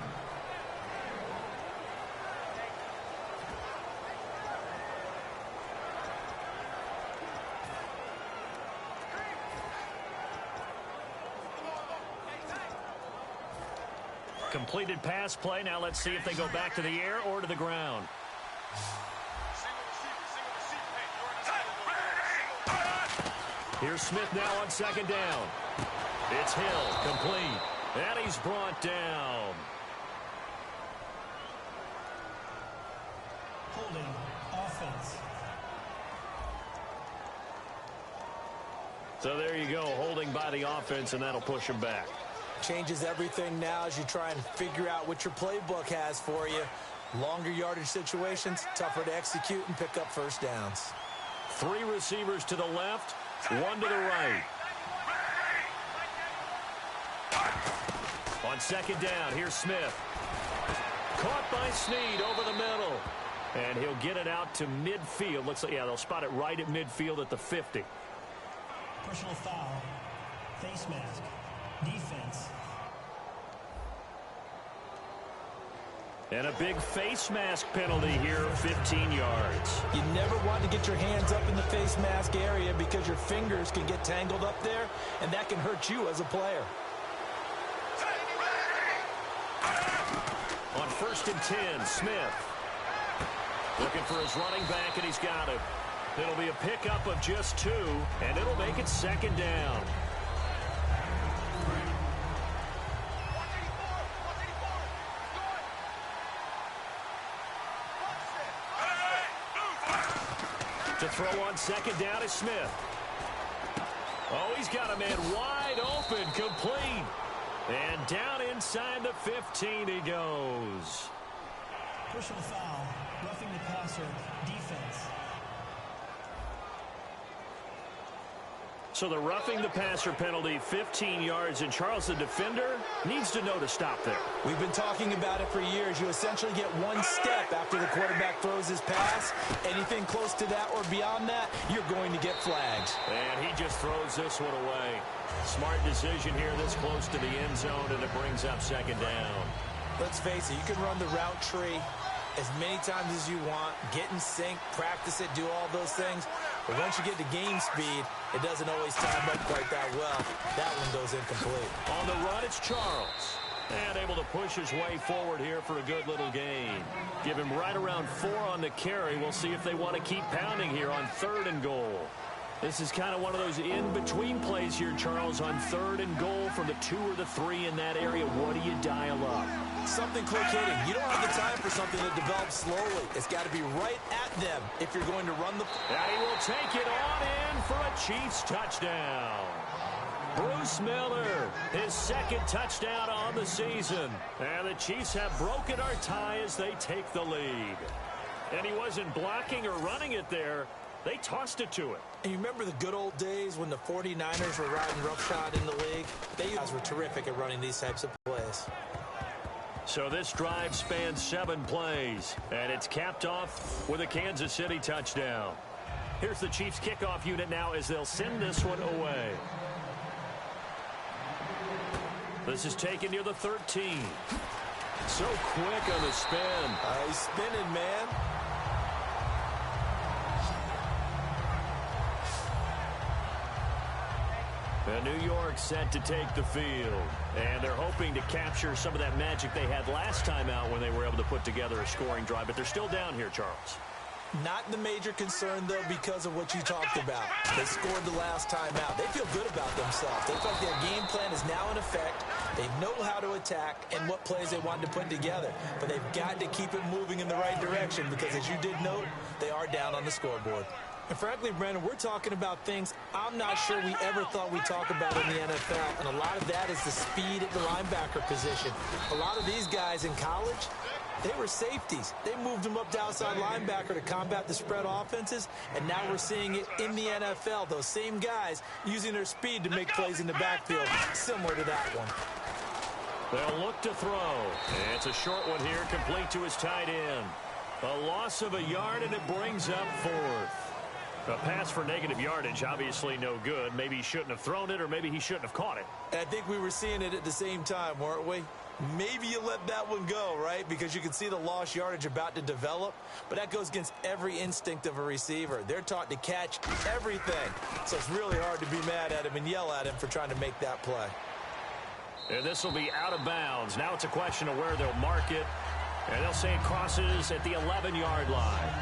Completed pass play. Now let's see if they go back to the air or to the ground. Here's Smith now on 2nd down. It's Hill, complete. And he's brought down. Holding, offense. So there you go, holding by the offense, and that'll push him back. Changes everything now as you try and figure out what your playbook has for you. Longer yardage situations, tougher to execute and pick up first downs. 3 receivers to the left, 1 to the right. On 2nd down, here's Smith. Caught by Snead over the middle. And he'll get it out to midfield. Looks like, yeah, they'll spot it right at midfield at the 50. Personal foul, face mask, defense. And a big face mask penalty here, 15 yards. You never want to get your hands up in the face mask area because your fingers can get tangled up there, and that can hurt you as a player. On 1st and 10, Smith. Looking for his running back, and he's got it. It'll be a pickup of just 2, and it'll make it 2nd down. To throw on 2nd down is Smith. Oh, he's got a man wide open, complete. And down inside the 15 he goes. Personal foul, roughing the passer, defense. So the roughing the passer penalty, 15 yards, and Charles, the defender, needs to know to stop there. We've been talking about it for years. You essentially get 1 step after the quarterback throws his pass. Anything close to that or beyond that, you're going to get flags. And he just throws this one away. Smart decision here this close to the end zone, and it brings up 2nd down. Let's face it, you can run the route tree, as many times as you want, get in sync, practice it, do all those things. But once you get to game speed, it doesn't always time up quite that well. That one goes incomplete. On the run, it's Charles. And able to push his way forward here for a good little gain. Give him right around 4 on the carry. We'll see if they want to keep pounding here on 3rd and goal. This is kind of one of those in-between plays here, Charles, on 3rd and goal from the 2 or the 3 in that area. What do you dial up? Something quick hitting. You don't have the time for something that develops slowly. It's got to be right at them if you're going to run the... And he will take it on in for a Chiefs touchdown. Bruce Miller, his 2nd touchdown on the season. And the Chiefs have broken our tie as they take the lead. And he wasn't blocking or running it there. They tossed it to it. And you remember the good old days when the 49ers were riding roughshod in the league? They guys were terrific at running these types of plays. So this drive spans 7 plays, and it's capped off with a Kansas City touchdown. Here's the Chiefs kickoff unit now as they'll send this one away. This is taken near the 13. So quick on the spin. He's spinning, man. And New York set to take the field. And they're hoping to capture some of that magic they had last time out when they were able to put together a scoring drive. But they're still down here, Charles. Not the major concern, though, because of what you talked about. They scored the last time out. They feel good about themselves. They feel like their game plan is now in effect. They know how to attack and what plays they want to put together. But they've got to keep it moving in the right direction because, as you did note, they are down on the scoreboard. And frankly, Brandon, we're talking about things I'm not sure we ever thought we'd talk about in the NFL. And a lot of that is the speed at the linebacker position. A lot of these guys in college, they were safeties. They moved them up to outside linebacker to combat the spread offenses, and now we're seeing it in the NFL. Those same guys using their speed to make plays in the backfield, similar to that one. They'll look to throw. And it's a short one here, complete to his tight end. A loss of a yard, and it brings up 4th. A pass for negative yardage, obviously no good. Maybe he shouldn't have thrown it, or maybe he shouldn't have caught it. And I think we were seeing it at the same time, weren't we? Maybe you let that one go, right? Because you can see the lost yardage about to develop. But that goes against every instinct of a receiver. They're taught to catch everything. So it's really hard to be mad at him and yell at him for trying to make that play. And this will be out of bounds. Now it's a question of where they'll mark it. And they'll say it crosses at the 11-yard line.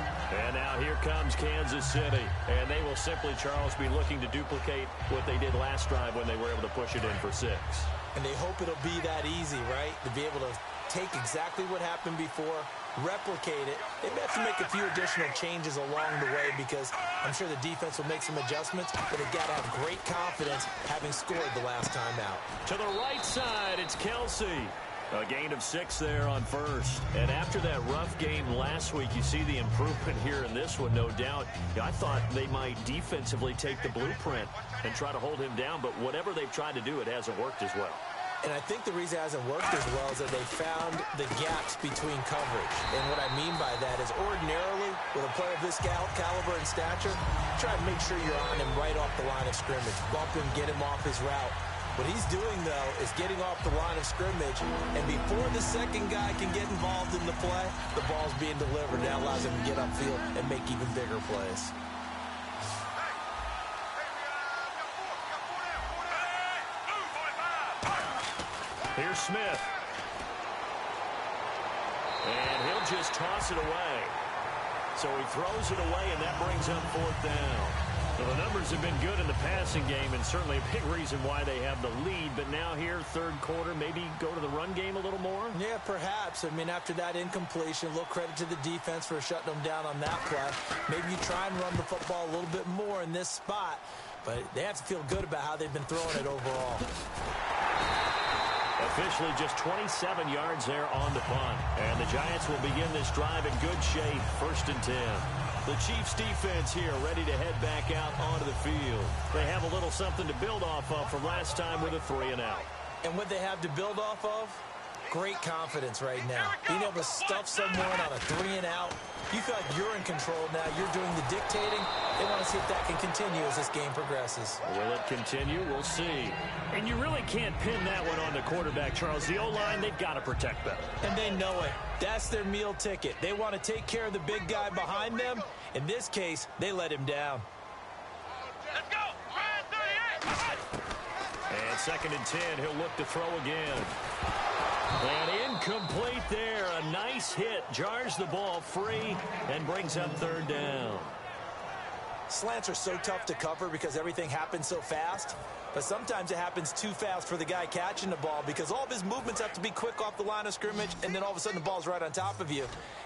And now here comes Kansas City. And they will simply, Charles, be looking to duplicate what they did last drive when they were able to push it in for 6. And they hope it'll be that easy, right? To be able to take exactly what happened before, replicate it. They may have to make a few additional changes along the way because I'm sure the defense will make some adjustments, but they've got to have great confidence having scored the last time out. To the right side, it's Kelsey. A gain of 6 there on 1st. And after that rough game last week, you see the improvement here in this one, no doubt. I thought they might defensively take the blueprint and try to hold him down, but whatever they've tried to do, it hasn't worked as well. And I think the reason it hasn't worked as well is that they found the gaps between coverage. And what I mean by that is ordinarily, with a player of this caliber and stature, try to make sure you're on him right off the line of scrimmage. Bump him, get him off his route. What he's doing, though, is getting off the line of scrimmage, and before the second guy can get involved in the play, the ball's being delivered. That allows him to get upfield and make even bigger plays. Here's Smith. And he'll just toss it away. So he throws it away, and that brings up 4th down. Well, the numbers have been good in the passing game, and certainly a big reason why they have the lead. But now here, 3rd quarter, maybe go to the run game a little more? Yeah, perhaps. I mean, after that incompletion, a little credit to the defense for shutting them down on that play. Maybe you try and run the football a little bit more in this spot. But they have to feel good about how they've been throwing it overall. Officially just 27 yards there on the punt. And the Giants will begin this drive in good shape, 1st and 10. The Chiefs defense here ready to head back out onto the field. They have a little something to build off of from last time with a 3-and-out. And what they have to build off of? great confidence right now. Being able to stuff someone on a 3-and-out. You feel like you're in control now. You're doing the dictating. They want to see if that can continue as this game progresses. Will it continue? We'll see. And you really can't pin that one on the quarterback, Charles. The O-line, they've got to protect better. And they know it. That's their meal ticket. They want to take care of the big guy behind them. In this case, they let him down. Let's go. And 2nd and 10, he'll look to throw again. And incomplete there. A nice hit. Jars the ball free and brings up 3rd down. Slants are so tough to cover because everything happens so fast. But sometimes it happens too fast for the guy catching the ball because all of his movements have to be quick off the line of scrimmage, and then all of a sudden the ball's right on top of you.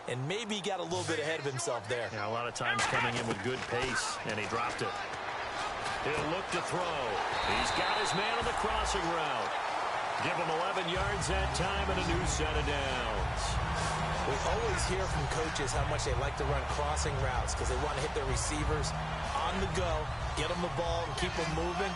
And maybe he got a little bit ahead of himself there. Yeah, a lot of times coming in with good pace, and he dropped it. He'll look to throw. He's got his man on the crossing route. Give him 11 yards that time and a new set of downs. We always hear from coaches how much they like to run crossing routes because they want to hit their receivers on the go, get them the ball, and keep them moving.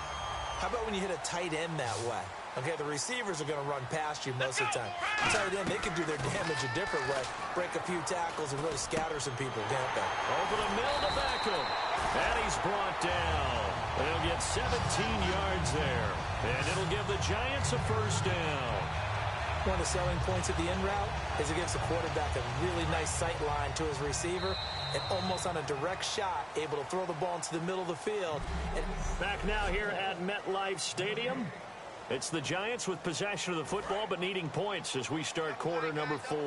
How about when you hit a tight end that way? Okay, the receivers are going to run past you most of the time. Tight end, they can do their damage a different way, break a few tackles and really scatter some people, can't they? Over the middle to Beckham. And he's brought down. They'll get 17 yards there. And it'll give the Giants a 1st down. One of the selling points of the in route is it gives the quarterback a really nice sight line to his receiver and almost on a direct shot able to throw the ball into the middle of the field. And back now here at MetLife Stadium. It's the Giants with possession of the football but needing points as we start quarter number 4.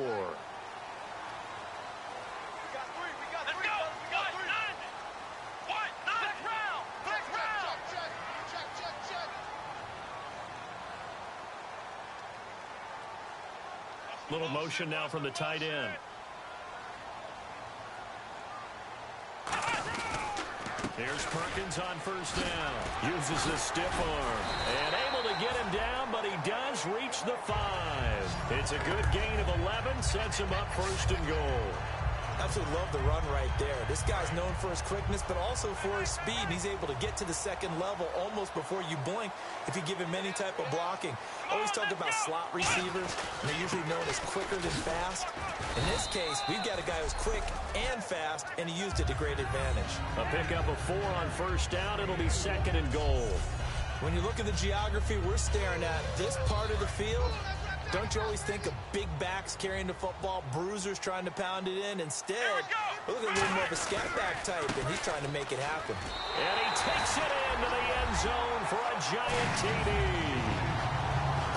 Little motion now from the tight end. Here's Perkins on 1st down. Uses the stiff arm. And able to get him down, but he does reach the 5. It's a good gain of 11. Sets him up 1st and goal. Absolutely love the run right there. This guy's known for his quickness, but also for his speed. He's able to get to the 2nd level almost before you blink if you give him any type of blocking. Always talk about slot receivers, and they're usually known as quicker than fast. In this case, we've got a guy who's quick and fast, and he used it to great advantage. A pickup of 4 on 1st down. It'll be 2nd and goal. When you look at the geography we're staring at, this part of the field, don't you always think of big backs carrying the football, bruisers trying to pound it in? Instead, look at a little more of a scat back type, and he's trying to make it happen. And he takes it into the end zone for a giant TD.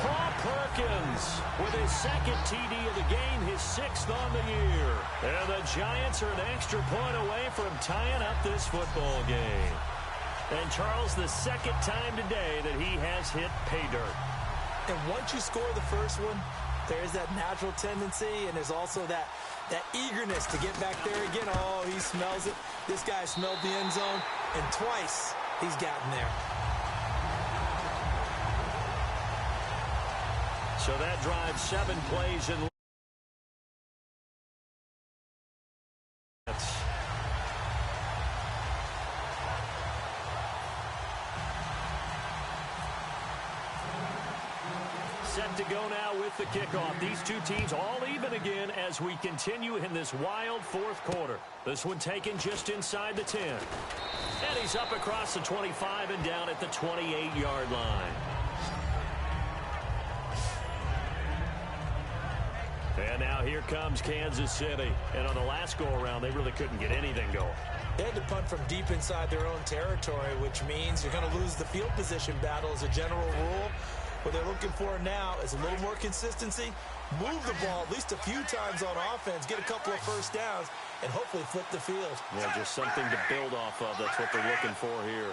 Paul Perkins with his 2nd TD of the game, his 6th on the year. And the Giants are an extra point away from tying up this football game. And Charles, the 2nd time today that he has hit pay dirt. And once you score the first one, there is that natural tendency, and there's also that eagerness to get back there again. Oh, he smells it. This guy smelled the end zone, and twice he's gotten there. So that drives 7 plays in. Set to go now with the kickoff. These two teams all even again as we continue in this wild 4th quarter. This one taken just inside the 10. And he's up across the 25 and down at the 28-yard line. And now here comes Kansas City. And on the last go-around, they really couldn't get anything going. They had to punt from deep inside their own territory, which means you're going to lose the field position battle as a general rule. What they're looking for now is a little more consistency, move the ball at least a few times on offense, get a couple of 1st downs, and hopefully flip the field. Yeah, just something to build off of. That's what they're looking for here.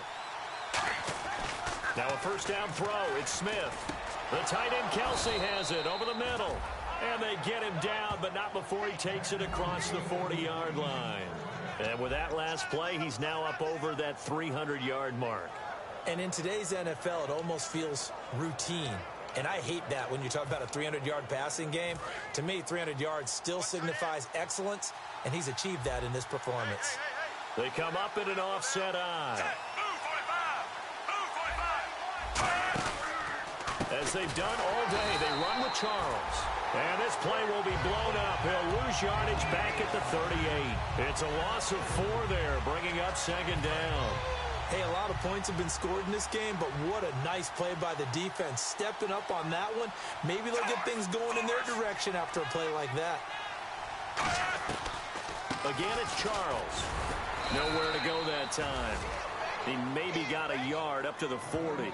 Now a 1st down throw. It's Smith. The tight end Kelsey has it over the middle. And they get him down, but not before he takes it across the 40-yard line. And with that last play, he's now up over that 300-yard mark. And in today's NFL, it almost feels routine. And I hate that when you talk about a 300-yard passing game. To me, 300 yards still signifies excellence, and he's achieved that in this performance. They come up in an offset eye. As they've done all day, they run with Charles. And this play will be blown up. He'll lose yardage back at the 38. It's a loss of 4 there, bringing up second down. Hey, a lot of points have been scored in this game, but what a nice play by the defense. Stepping up on that one. Maybe they'll get things going in their direction after a play like that. Again, it's Charles. Nowhere to go that time. He maybe got a yard up to the 40.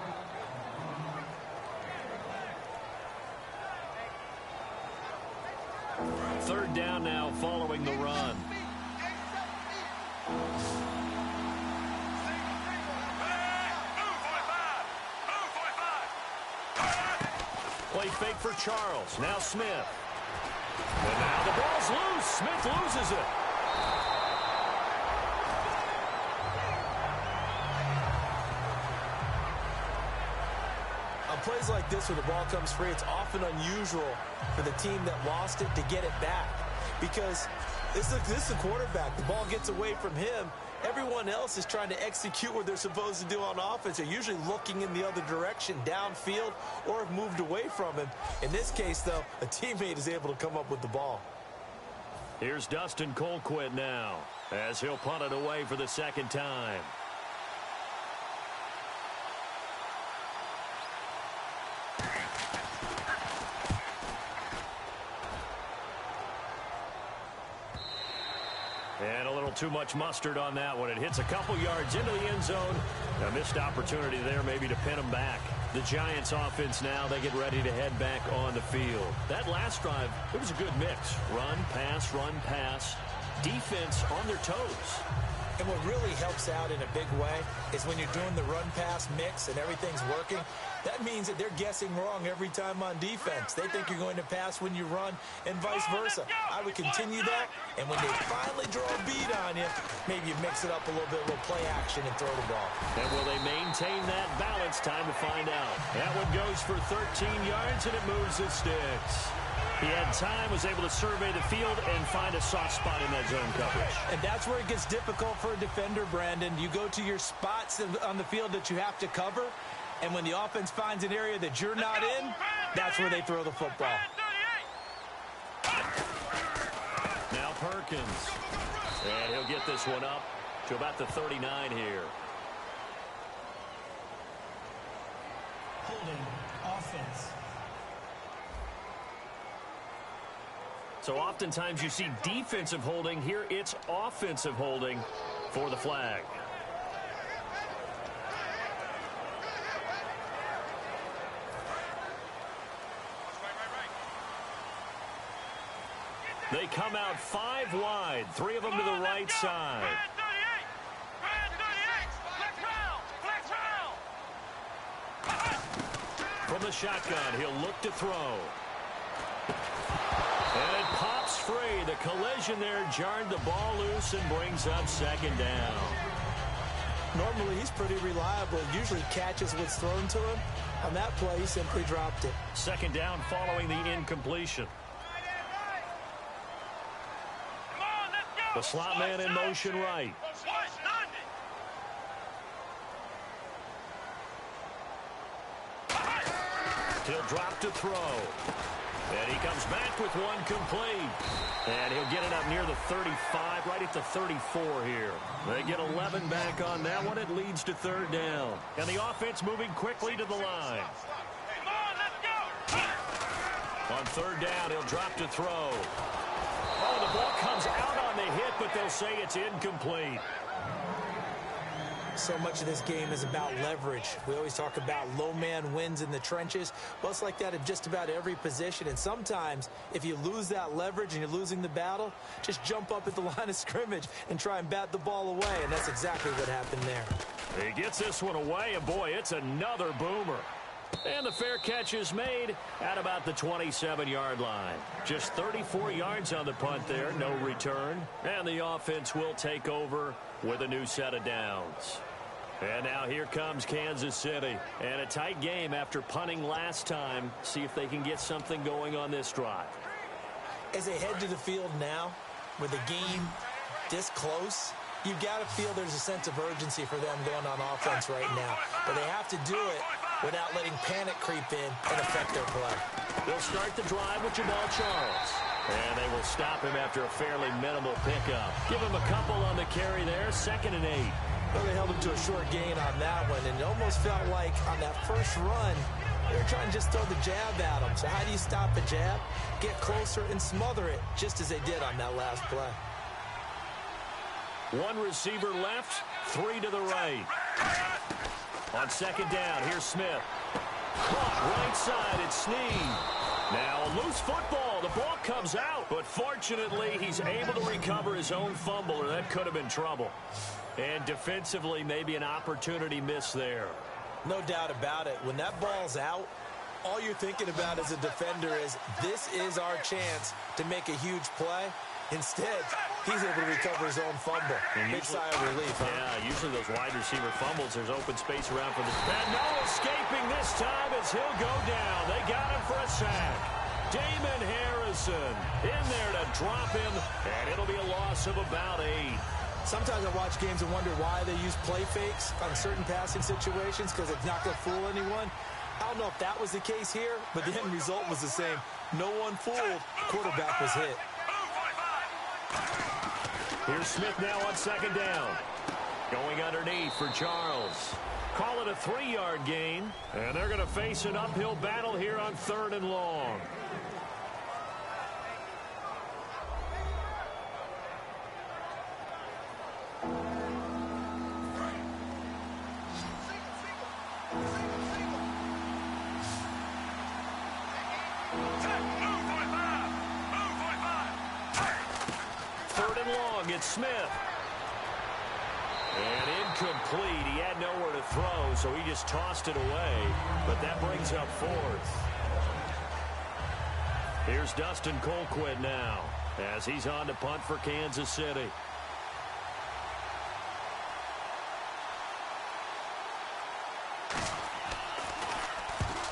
Third down now following the run. Play fake for Charles. Now Smith. And now the ball's loose. Smith loses it. On plays like this where the ball comes free, it's often unusual for the team that lost it to get it back. Because this is the quarterback. The ball gets away from him. Everyone else is trying to execute what they're supposed to do on offense. They're usually looking in the other direction, downfield, or have moved away from him. In this case, though, a teammate is able to come up with the ball. Here's Dustin Colquitt now, as he'll punt it away for the second time. And a little too much mustard on that one. It hits a couple yards into the end zone. A missed opportunity there maybe to pin them back. The Giants offense now, they get ready to head back on the field. That last drive, it was a good mix. Run, pass, defense on their toes. And what really helps out in a big way is when you're doing the run-pass mix and everything's working, that means that they're guessing wrong every time on defense. They think you're going to pass when you run and vice versa. I would continue that, and when they finally draw a beat on you, maybe you mix it up a little bit with play action and throw the ball. And will they maintain that balance? Time to find out. That one goes for 13 yards, and it moves the sticks. He had time, was able to survey the field and find a soft spot in that zone coverage. And that's where it gets difficult for a defender, Brandon. You go to your spots on the field that you have to cover, and when the offense finds an area that you're not in, that's where they throw the football. Now Perkins. And he'll get this one up to about the 39 here. Holding offense. So oftentimes you see defensive holding. Here it's offensive holding for the flag. They come out 5 wide, 3 of them to the right side. From the shotgun, he'll look to throw. And it pops free. The collision there jarred the ball loose and brings up second down. Normally, he's pretty reliable. Usually catches what's thrown to him. On that play, he simply dropped it. Second down following the incompletion. The slot man in motion right. He'll drop to throw. And he comes back with one complete. And he'll get it up near the 35, right at the 34 here. They get 11 back on that one. It leads to third down. And the offense moving quickly to the line. On third down, he'll drop to throw. Oh, the ball comes out on the hit, but they'll say it's incomplete. So much of this game is about leverage. We always talk about low man wins in the trenches. Well, it's like that in just about every position. And sometimes, if you lose that leverage and you're losing the battle, just jump up at the line of scrimmage and try and bat the ball away. And that's exactly what happened there. He gets this one away, and boy, it's another boomer. And the fair catch is made at about the 27-yard line. Just 34 yards on the punt there, no return. And the offense will take over with a new set of downs. And now here comes Kansas City. And a tight game after punting last time. See if they can get something going on this drive. As they head to the field now, with the game this close, you got to feel there's a sense of urgency for them going on offense right now. But they have to do it without letting panic creep in and affect their play. They'll start the drive with Jamal Charles. And they will stop him after a fairly minimal pickup. Give him a couple on the carry there, 2nd and 8. Well, they held him to a short gain on that one, and it almost felt like on that first run, they were trying to just throw the jab at him. So how do you stop a jab? Get closer and smother it, just as they did on that last play. 1 receiver left, 3 to the right. On 2nd down, here's Smith. Caught right side, it's Snead. Now a loose football, the ball comes out, but fortunately he's able to recover his own fumble, or that could have been trouble. And defensively, maybe an opportunity miss there. No doubt about it. When that ball's out, all you're thinking about as a defender is, this is our chance to make a huge play. Instead, he's able to recover his own fumble. Big sigh of relief, huh? Yeah, usually those wide receiver fumbles, there's open space around for the... And no escaping this time as he'll go down. They got him for a sack. Damon Harrison in there to drop him, and it'll be a loss of about 8. Sometimes I watch games and wonder why they use play fakes on certain passing situations, because it's not going to fool anyone. I don't know if that was the case here, but the end result was the same. No one fooled. The quarterback was hit. Here's Smith now on 2nd down. Going underneath for Charles. Call it a 3-yard gain, and they're going to face an uphill battle here on 3rd and long. It's Smith. And incomplete. He had nowhere to throw, so he just tossed it away. But that brings up 4th. Here's Dustin Colquitt now as he's on to punt for Kansas City.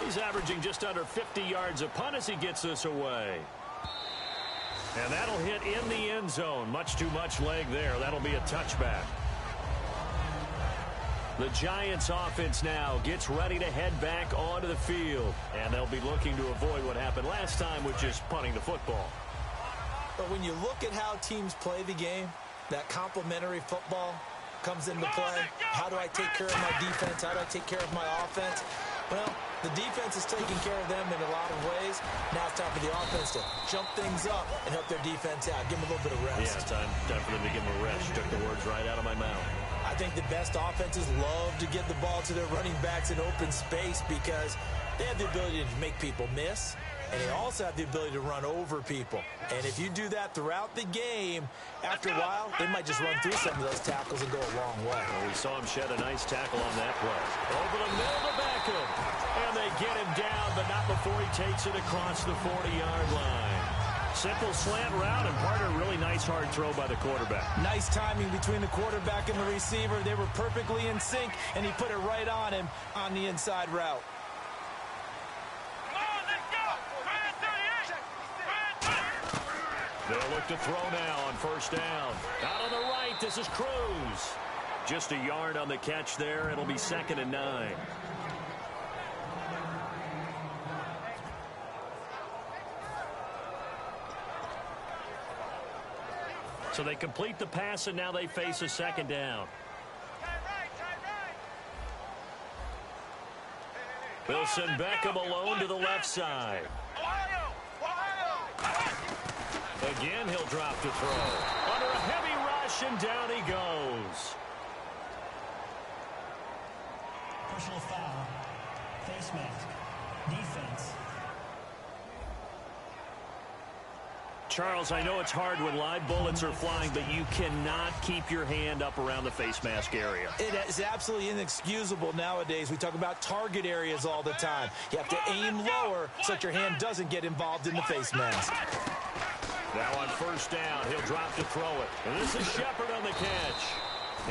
He's averaging just under 50 yards a punt as he gets this away. And that'll hit in the end zone. Much too much leg there. That'll be a touchback. The Giants offense now gets ready to head back onto the field. And they'll be looking to avoid what happened last time, which is punting the football. But when you look at how teams play the game, that complementary football comes into play. How do I take care of my defense? How do I take care of my offense? Well, the defense is taking care of them in a lot of ways. Now it's time for the offense to jump things up and help their defense out. Give them a little bit of rest. Yeah, time for them to give them a rest. You took the words right out of my mouth. I think the best offenses love to get the ball to their running backs in open space because they have the ability to make people miss, and they also have the ability to run over people. And if you do that throughout the game, after a while, they might just run through some of those tackles and go a long way. Well, we saw him shed a nice tackle on that play. Over the middle to Beckham. And they get him down, but not before he takes it across the 40-yard line. Simple slant route, and part of a really nice hard throw by the quarterback. Nice timing between the quarterback and the receiver. They were perfectly in sync, and he put it right on him on the inside route. They'll look to throw now on 1st down. Out on the right, this is Cruz. Just a yard on the catch there. It'll be 2nd and 9. So they complete the pass, and now they face a 2nd down. They'll send Beckham alone to the left side. Again, he'll drop to throw. Under a heavy rush, and down he goes. Personal foul. Face mask. Defense. Charles, I know it's hard when live bullets are flying, but you cannot keep your hand up around the face mask area. It is absolutely inexcusable nowadays. We talk about target areas all the time. You have to aim lower so that your hand doesn't get involved in the face mask. Now on 1st down, he'll drop to throw it. And this is Shepard on the catch.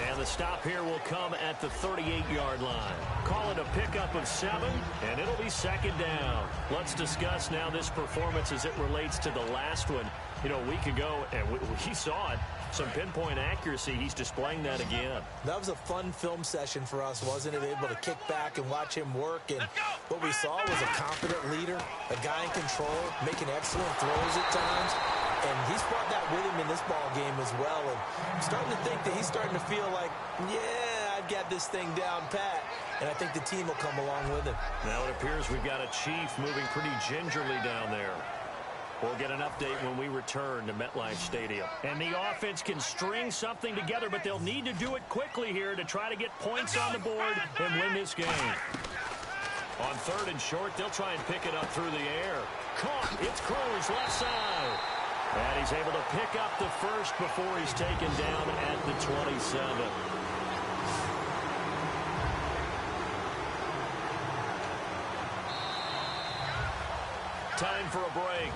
And the stop here will come at the 38-yard line. Call it a pickup of 7, and it'll be second down. Let's discuss now this performance as it relates to the last one. You know, a week ago, and we saw it. Some pinpoint accuracy. He's displaying that again. That was a fun film session for us, wasn't it? Able to kick back and watch him work. And what we saw was a confident leader, a guy in control, making excellent throws at times. And he's brought that with him in this ball game as well. And I'm starting to think that he's starting to feel like, yeah, I've got this thing down pat. And I think the team will come along with him. Now it appears we've got a Chief moving pretty gingerly down there. We'll get an update when we return to MetLife Stadium. And the offense can string something together, but they'll need to do it quickly here to try to get points on the board and win this game. On 3rd and short, they'll try and pick it up through the air. Caught. It's Cruz left side. And he's able to pick up the first before he's taken down at the 27. Time for a break.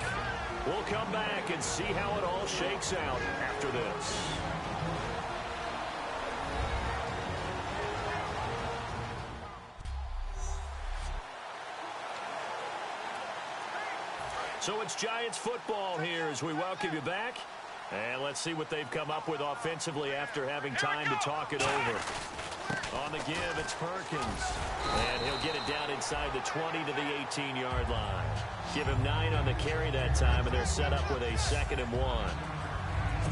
We'll come back and see how it all shakes out after this. So it's Giants football here as we welcome you back. And let's see what they've come up with offensively after having time to talk it over. On the give, it's Perkins. And he'll get it down inside the 20 to the 18-yard line. Give him 9 on the carry that time, and they're set up with a 2nd and 1.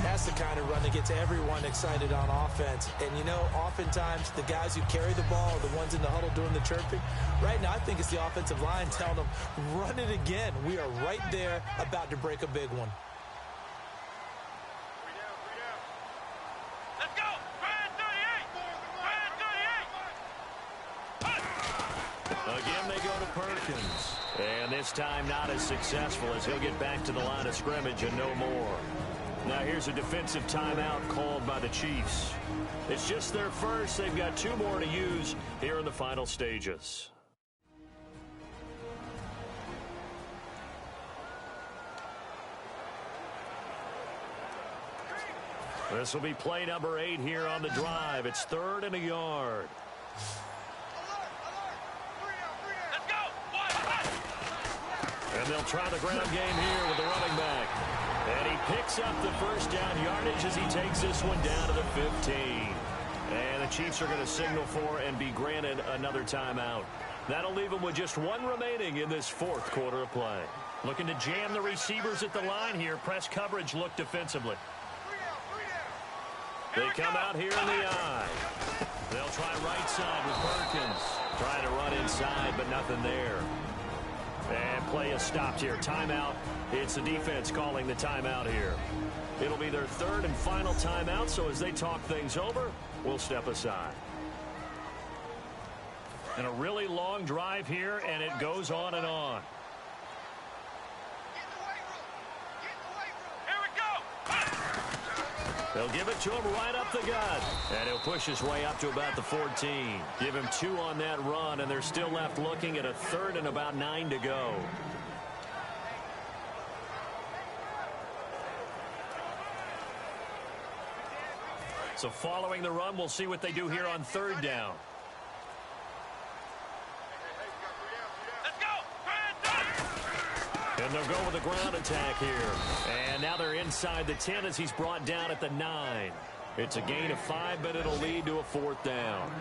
That's the kind of run that gets everyone excited on offense. And, you know, oftentimes the guys who carry the ball are the ones in the huddle doing the chirping. Right now, I think it's the offensive line telling them, run it again. We are right there about to break a big one. Let's go! Brad 38! Brad 38! Again, they go to Perkins. And this time not as successful as he'll get back to the line of scrimmage and no more. Now here's a defensive timeout called by the Chiefs. It's just their first. They've got 2 more to use here in the final stages. This will be play number 8 here on the drive. It's 3rd and a yard. And they'll try the ground game here with the running back. And he picks up the first down yardage as he takes this one down to the 15. And the Chiefs are going to signal for and be granted another timeout. That'll leave them with just 1 remaining in this 4th quarter of play. Looking to jam the receivers at the line here. Press coverage look defensively. They come out here in the eye. They'll try right side with Perkins. Trying to run inside, but nothing there. And play is stopped here. Timeout. It's the defense calling the timeout here. It'll be their 3rd and final timeout, so as they talk things over, we'll step aside. And a really long drive here, and it goes on and on. They'll give it to him right up the gut. And he'll push his way up to about the 14. Give him 2 on that run, and they're still left looking at a 3rd and about 9 to go. So following the run, we'll see what they do here on 3rd down. And they'll go with a ground attack here. And now they're inside the 10 as he's brought down at the 9. It's a gain of 5, but it'll lead to a 4th down.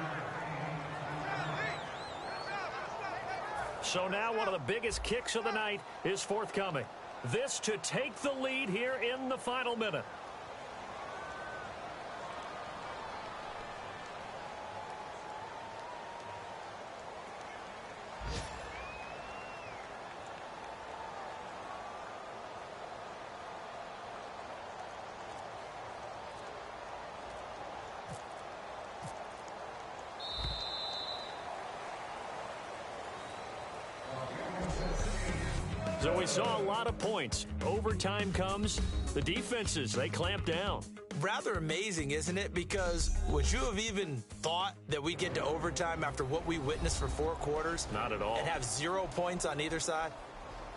So now one of the biggest kicks of the night is forthcoming. This to take the lead here in the final minute. So we saw a lot of points. Overtime comes. The defenses, they clamp down. Rather amazing, isn't it? Because would you have even thought that we get to overtime after what we witnessed for 4 quarters? Not at all. And have 0 points on either side?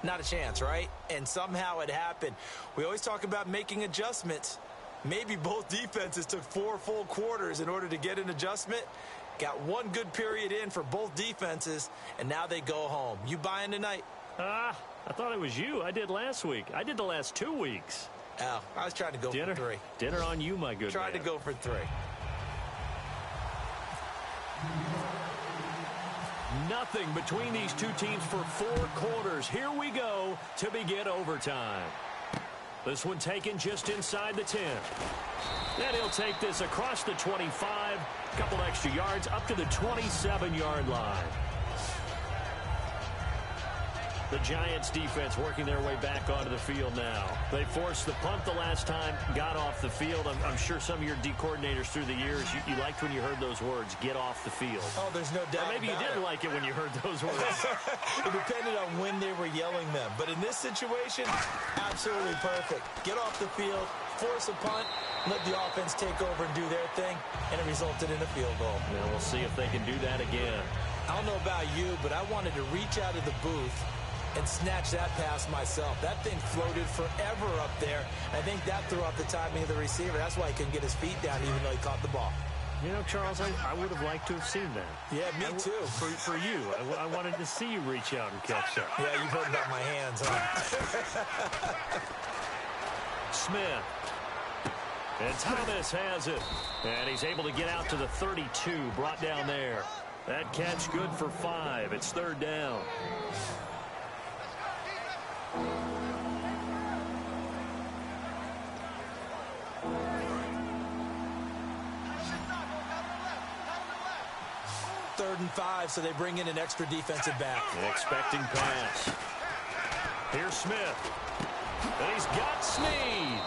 Not a chance, right? And somehow it happened. We always talk about making adjustments. Maybe both defenses took 4 full quarters in order to get an adjustment. Got one good period in for both defenses, and now they go home. You buying tonight? I thought it was you. I did last week. I did the last 2 weeks. Oh, I was trying to go for 3. Dinner on you, my good Tried man. to go for 3. Nothing between these two teams for 4 quarters. Here we go to begin overtime. This one taken just inside the 10. Then he'll take this across the 25, a couple extra yards up to the 27-yard line. The Giants defense working their way back onto the field now. They forced the punt the last time, got off the field. I'm sure some of your D coordinators through the years, you liked when you heard those words, get off the field. Oh, there's no doubt. Or maybe you didn't like it when you heard those words. It depended on when they were yelling them. But in this situation, absolutely perfect. Get off the field, force a punt, let the offense take over and do their thing, and it resulted in a field goal. Now we'll see if they can do that again. I don't know about you, but I wanted to reach out of the booth and snatch that pass myself. That thing floated forever up there. I think that threw off the timing of the receiver. That's why he couldn't get his feet down even though he caught the ball. You know, Charles, I would have liked to have seen that. Yeah, me too. For you. I wanted to see you reach out and catch that. Yeah, you've heard about my hands, huh? Smith. And Thomas has it. And he's able to get out to the 32, brought down there. That catch good for 5. It's 3rd down. Third and 5, so they bring in an extra defensive back. An expecting pass. Here's Smith. And he's got Snead.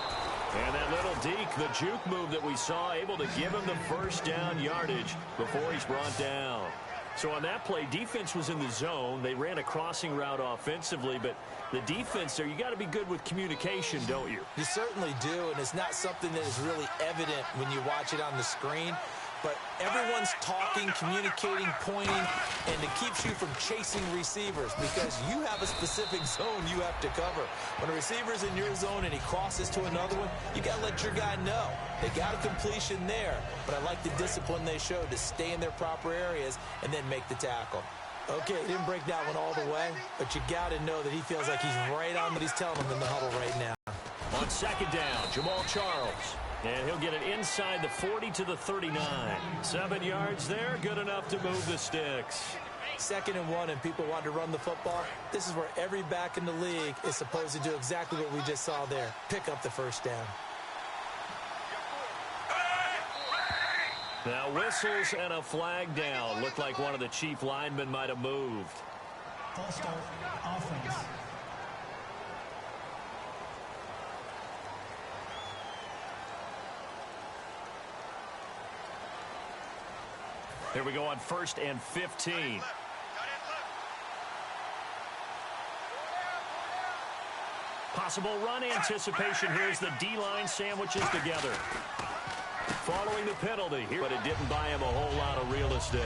And that little deke, the juke move that we saw, able to give him the first down yardage before he's brought down. So on that play, defense was in the zone. They ran a crossing route offensively, but the defense there, you got to be good with communication, don't you? You certainly do, and it's not something that is really evident when you watch it on the screen. But everyone's talking, communicating, pointing, and it keeps you from chasing receivers because you have a specific zone you have to cover. When a receiver's in your zone and he crosses to another one, you got to let your guy know. They got a completion there, but I like the discipline they showed to stay in their proper areas and then make the tackle. Okay, he didn't break that one all the way, but you got to know that he feels like he's right on what he's telling them in the huddle right now. On 2nd down, Jamal Charles. And he'll get it inside the 40 to the 39. 7 yards there, good enough to move the sticks. 2nd and 1, and people want to run the football. This is where every back in the league is supposed to do exactly what we just saw there. Pick up the first down. Now whistles and a flag down. Looked like one of the chief linemen might have moved. False start, offense. Here we go on 1st and 15. Possible run anticipation. Here's the D-line sandwiches together. Following the penalty here, but it didn't buy him a whole lot of real estate.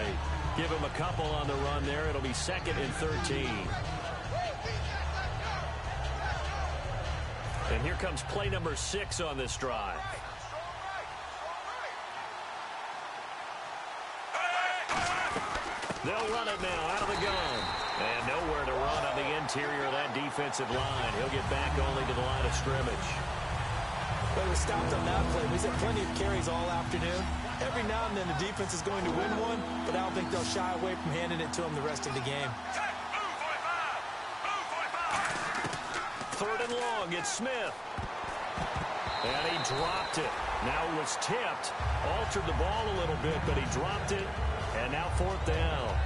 Give him a couple on the run there. It'll be 2nd and 13. And here comes play number 6 on this drive. They'll run it now out of the gun. And nowhere to run on the interior of that defensive line. He'll get back only to the line of scrimmage. But he was stopped on that play. He's had plenty of carries all afternoon. Every now and then the defense is going to win one, but I don't think they'll shy away from handing it to him the rest of the game. 3rd and long, it's Smith. And he dropped it. Now it was tipped. Altered the ball a little bit, but he dropped it. And now 4th down.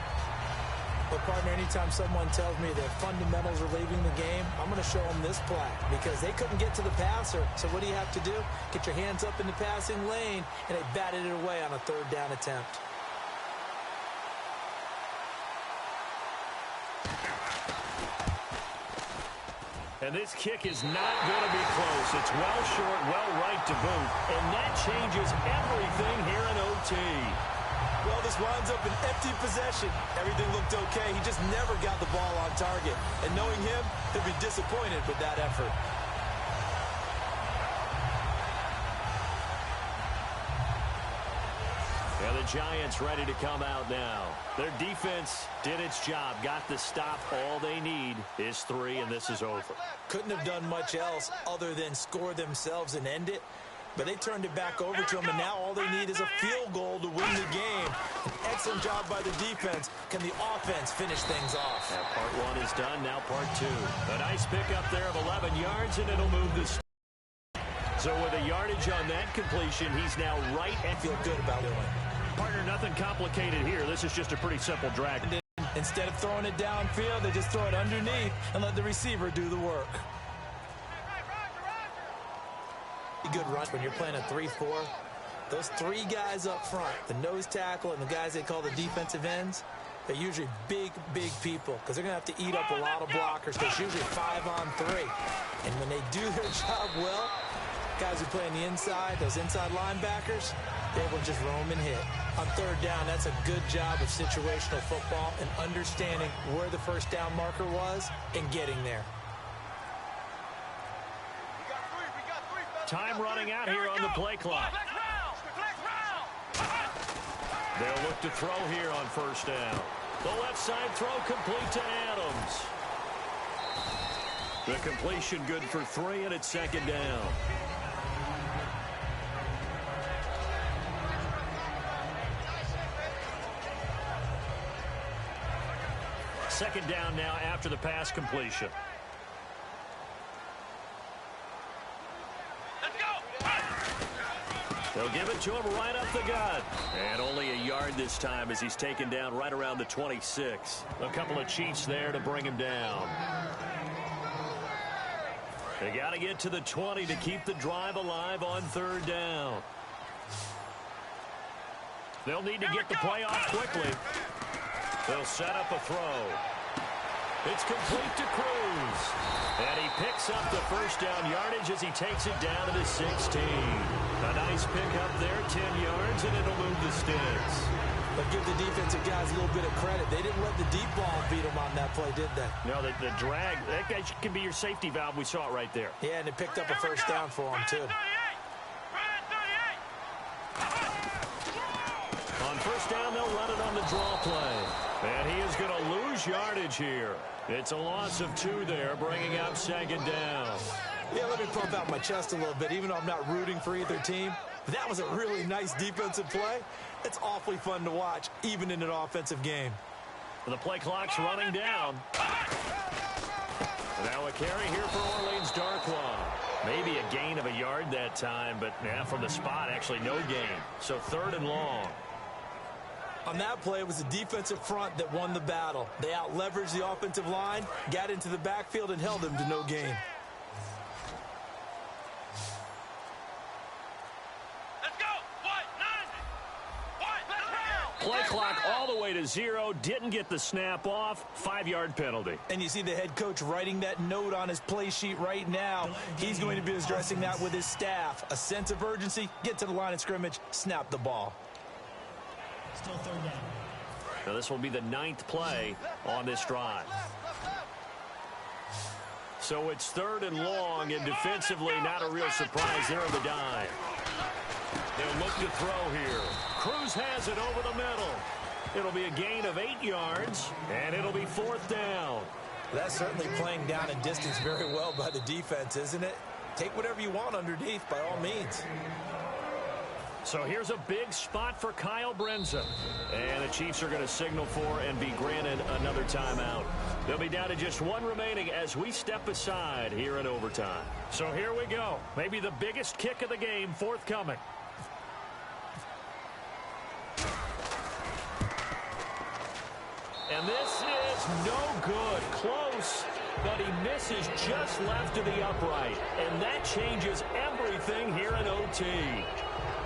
Well, partner, anytime someone tells me that fundamentals are leaving the game, I'm going to show them this play because they couldn't get to the passer. So what do you have to do? Get your hands up in the passing lane, and they batted it away on a 3rd down attempt. And this kick is not going to be close. It's well short, well right to boot. And that changes everything here in OT. Well, this winds up an empty possession. Everything looked okay. He just never got the ball on target. And knowing him, he'll be disappointed with that effort. Giants ready to come out now. Their defense did its job, got the stop. All they need is 3, and this is over. Couldn't have done much else other than score themselves and end it. But they turned it back over to them, and now all they need is a field goal to win the game. An excellent job by the defense. Can the offense finish things off? Now part 1 is done. Now part 2. A nice pickup there of 11 yards, and it'll move the. So with a yardage on that completion, he's now right and Feel good about doing it. Partner, nothing complicated here. This is just a pretty simple drag. Instead of throwing it downfield, they just throw it underneath and let the receiver do the work. Good run when you're playing a 3-4. Those 3 guys up front, the nose tackle and the guys they call the defensive ends, they're usually big people because they're going to have to eat up a lot of blockers. There's usually 5 on 3. And when they do their job well, guys who play on the inside, those inside linebackers, they will just roam and hit. On 3rd down, that's a good job of situational football and understanding where the first down marker was and getting there. Time running out here on the play clock. They'll look to throw here on 1st down. The left side throw complete to Adams. The completion good for 3, and it's 2nd down. Second down now after the pass completion. They'll give it to him right up the gut. And only a yard this time as he's taken down right around the 26. A couple of cheats there to bring him down. They got to get to the 20 to keep the drive alive on 3rd down. They'll need to get the play off quickly. They'll set up a throw. It's complete to Cruz. And he picks up the 1st down yardage as he takes it down to the 16. A nice pickup there, 10 yards, and it'll move the sticks. But give the defensive guys a little bit of credit. They didn't let the deep ball beat them on that play, did they? No, the drag, that guy can be your safety valve. We saw it right there. Yeah, and it picked up a 1st down for him, too. On 1st down, they'll run it on the draw play. And he is going to lose yardage here. It's a loss of 2 there, bringing up 2nd down. Yeah, let me pump out my chest a little bit, even though I'm not rooting for either team. That was a really nice defensive play. It's awfully fun to watch, even in an offensive game. The play clock's running down. Now a carry here for Orleans Darkwa. Maybe a gain of a yard that time, but from the spot, actually no gain. So 3rd and long. On that play, it was the defensive front that won the battle. They out-leveraged the offensive line, got into the backfield, and held them to no gain. Play clock all the way to 0. Didn't get the snap off. 5-yard penalty. And you see the head coach writing that note on his play sheet right now. He's going to be addressing that with his staff. A sense of urgency, get to the line of scrimmage, snap the ball. Still 3rd down. Now this will be the 9th play on this drive. So it's 3rd and long, and defensively not a real surprise there on the dime. They'll look to throw here. Cruz has it over the middle. It'll be a gain of 8 yards, and it'll be 4th down. That's certainly playing down in distance very well by the defense, isn't it? Take whatever you want underneath by all means. So here's a big spot for Kyle Brenza. And the Chiefs are going to signal for and be granted another timeout. They'll be down to just 1 remaining as we step aside here in overtime. So here we go. Maybe the biggest kick of the game forthcoming. And this is no good. Close, but he misses just left of the upright. And that changes everything here in OT.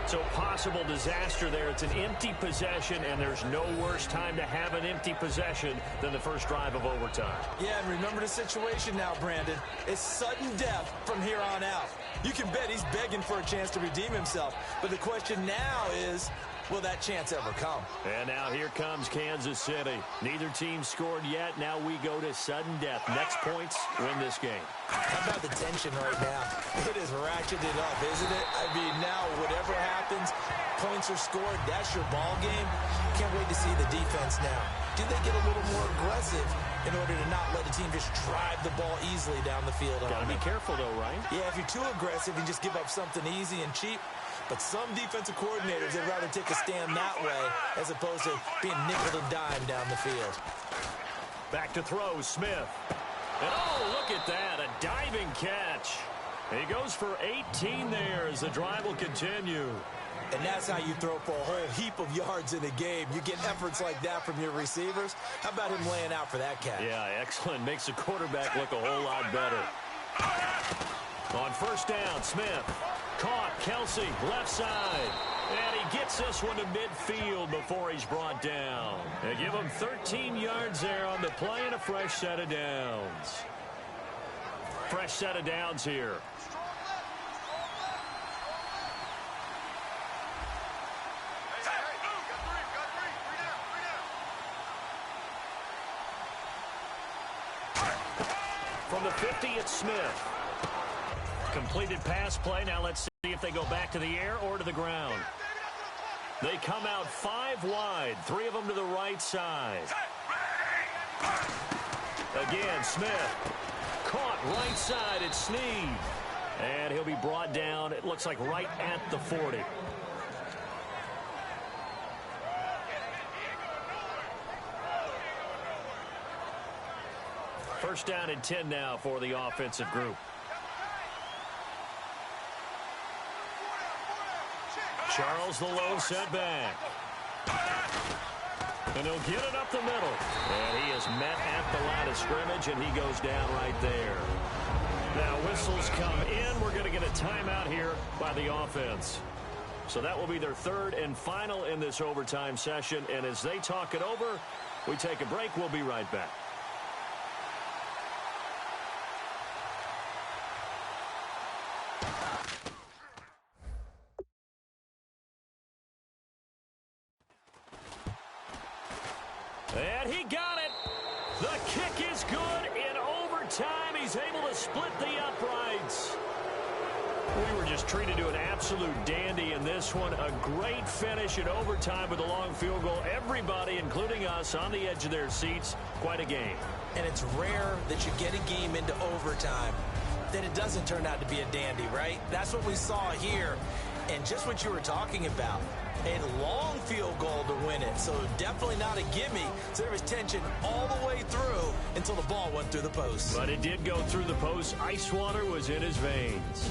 So possible disaster there. It's an empty possession, and there's no worse time to have an empty possession than the first drive of overtime. Yeah, and remember the situation now, Brandon. It's sudden death from here on out. You can bet he's begging for a chance to redeem himself. But the question now is, will that chance ever come? And now here comes Kansas City. Neither team scored yet. Now we go to sudden death. Next points win this game. How about the tension right now? It is ratcheted up, isn't it? I mean, now whatever happens, points are scored, that's your ball game. Can't wait to see the defense now. Do they get a little more aggressive in order to not let the team just drive the ball easily down the field? Got to be careful, though, right? Yeah, if you're too aggressive, you just give up something easy and cheap. But some defensive coordinators would rather take a stand that way as opposed to being nickel and dime down the field. Back to throw, Smith. And oh, look at that, a diving catch. He goes for 18 there as the drive will continue. And that's how you throw for a whole heap of yards in a game. You get efforts like that from your receivers. How about him laying out for that catch? Yeah, excellent. Makes the quarterback look a whole lot better. On first down, Smith. Caught, Kelsey, left side. And he gets this one to midfield before he's brought down. They give him 13 yards there on the play and a fresh set of downs. Fresh set of downs here. From the 50, it's Smith. Completed pass play. Now let's see if they go back to the air or to the ground. They come out 5 wide. 3 of them to the right side. Again, Smith. Caught right side. It's Snead. And he'll be brought down, it looks like right at the 40. First down and 10 now for the offensive group. Charles the lone setback. And he'll get it up the middle. And he is met at the line of scrimmage, and he goes down right there. Now whistles come in. We're going to get a timeout here by the offense. So that will be their third and final in this overtime session. And as they talk it over, we take a break. We'll be right back. And he got it. The kick is good in overtime. He's able to split the uprights. We were just treated to an absolute dandy in this one. A great finish in overtime with a long field goal. Everybody, including us, on the edge of their seats. Quite a game. And it's rare that you get a game into overtime that it doesn't turn out to be a dandy, right? That's what we saw here. And just what you were talking about, a long field goal to win it. So definitely not a gimme. So there was tension all the way through until the ball went through the post. But it did go through the post. Ice water was in his veins.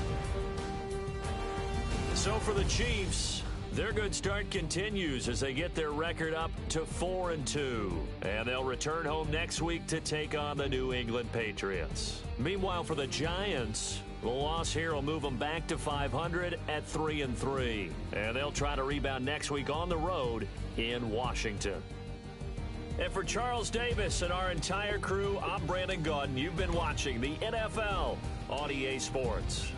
So for the Chiefs, their good start continues as they get their record up to 4-2. And they'll return home next week to take on the New England Patriots. Meanwhile, for the Giants, the loss here will move them back to 500 at 3-3. And they'll try to rebound next week on the road in Washington. And for Charles Davis and our entire crew, I'm Brandon Gaudin. You've been watching the NFL on EA Sports.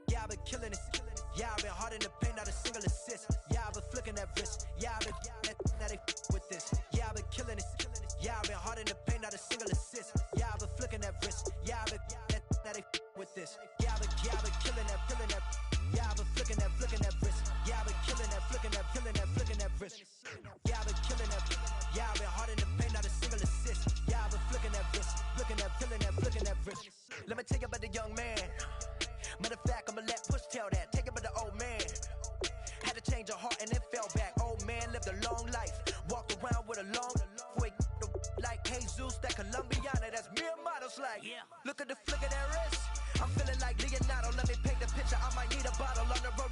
Yeah, I've been killing it. Yeah, I've been hard in the paint, not a single assist. Yeah, I've been flicking that wrist. Yeah, I've been now they with this. Yeah, I've been killing it. Yeah, I've been hard in the paint, not a single assist. Yeah, I've been flicking that wrist. Yeah, I've been now they with this. Yeah, I've been killing that. Yeah, I've been flicking that wrist. Yeah, I've been killing that, flicking that wrist. Yeah, I've been killing that. Yeah, I've been hard in the paint, not a single assist. Yeah, I've been flicking that wrist, flicking that wrist. Let me tell you about the young man. alone. Wake like Jesus, that Colombiana, that's mere models like. Look at the flick of that wrist. I'm feeling like Leonardo, let me paint the picture. I might need a bottle on the road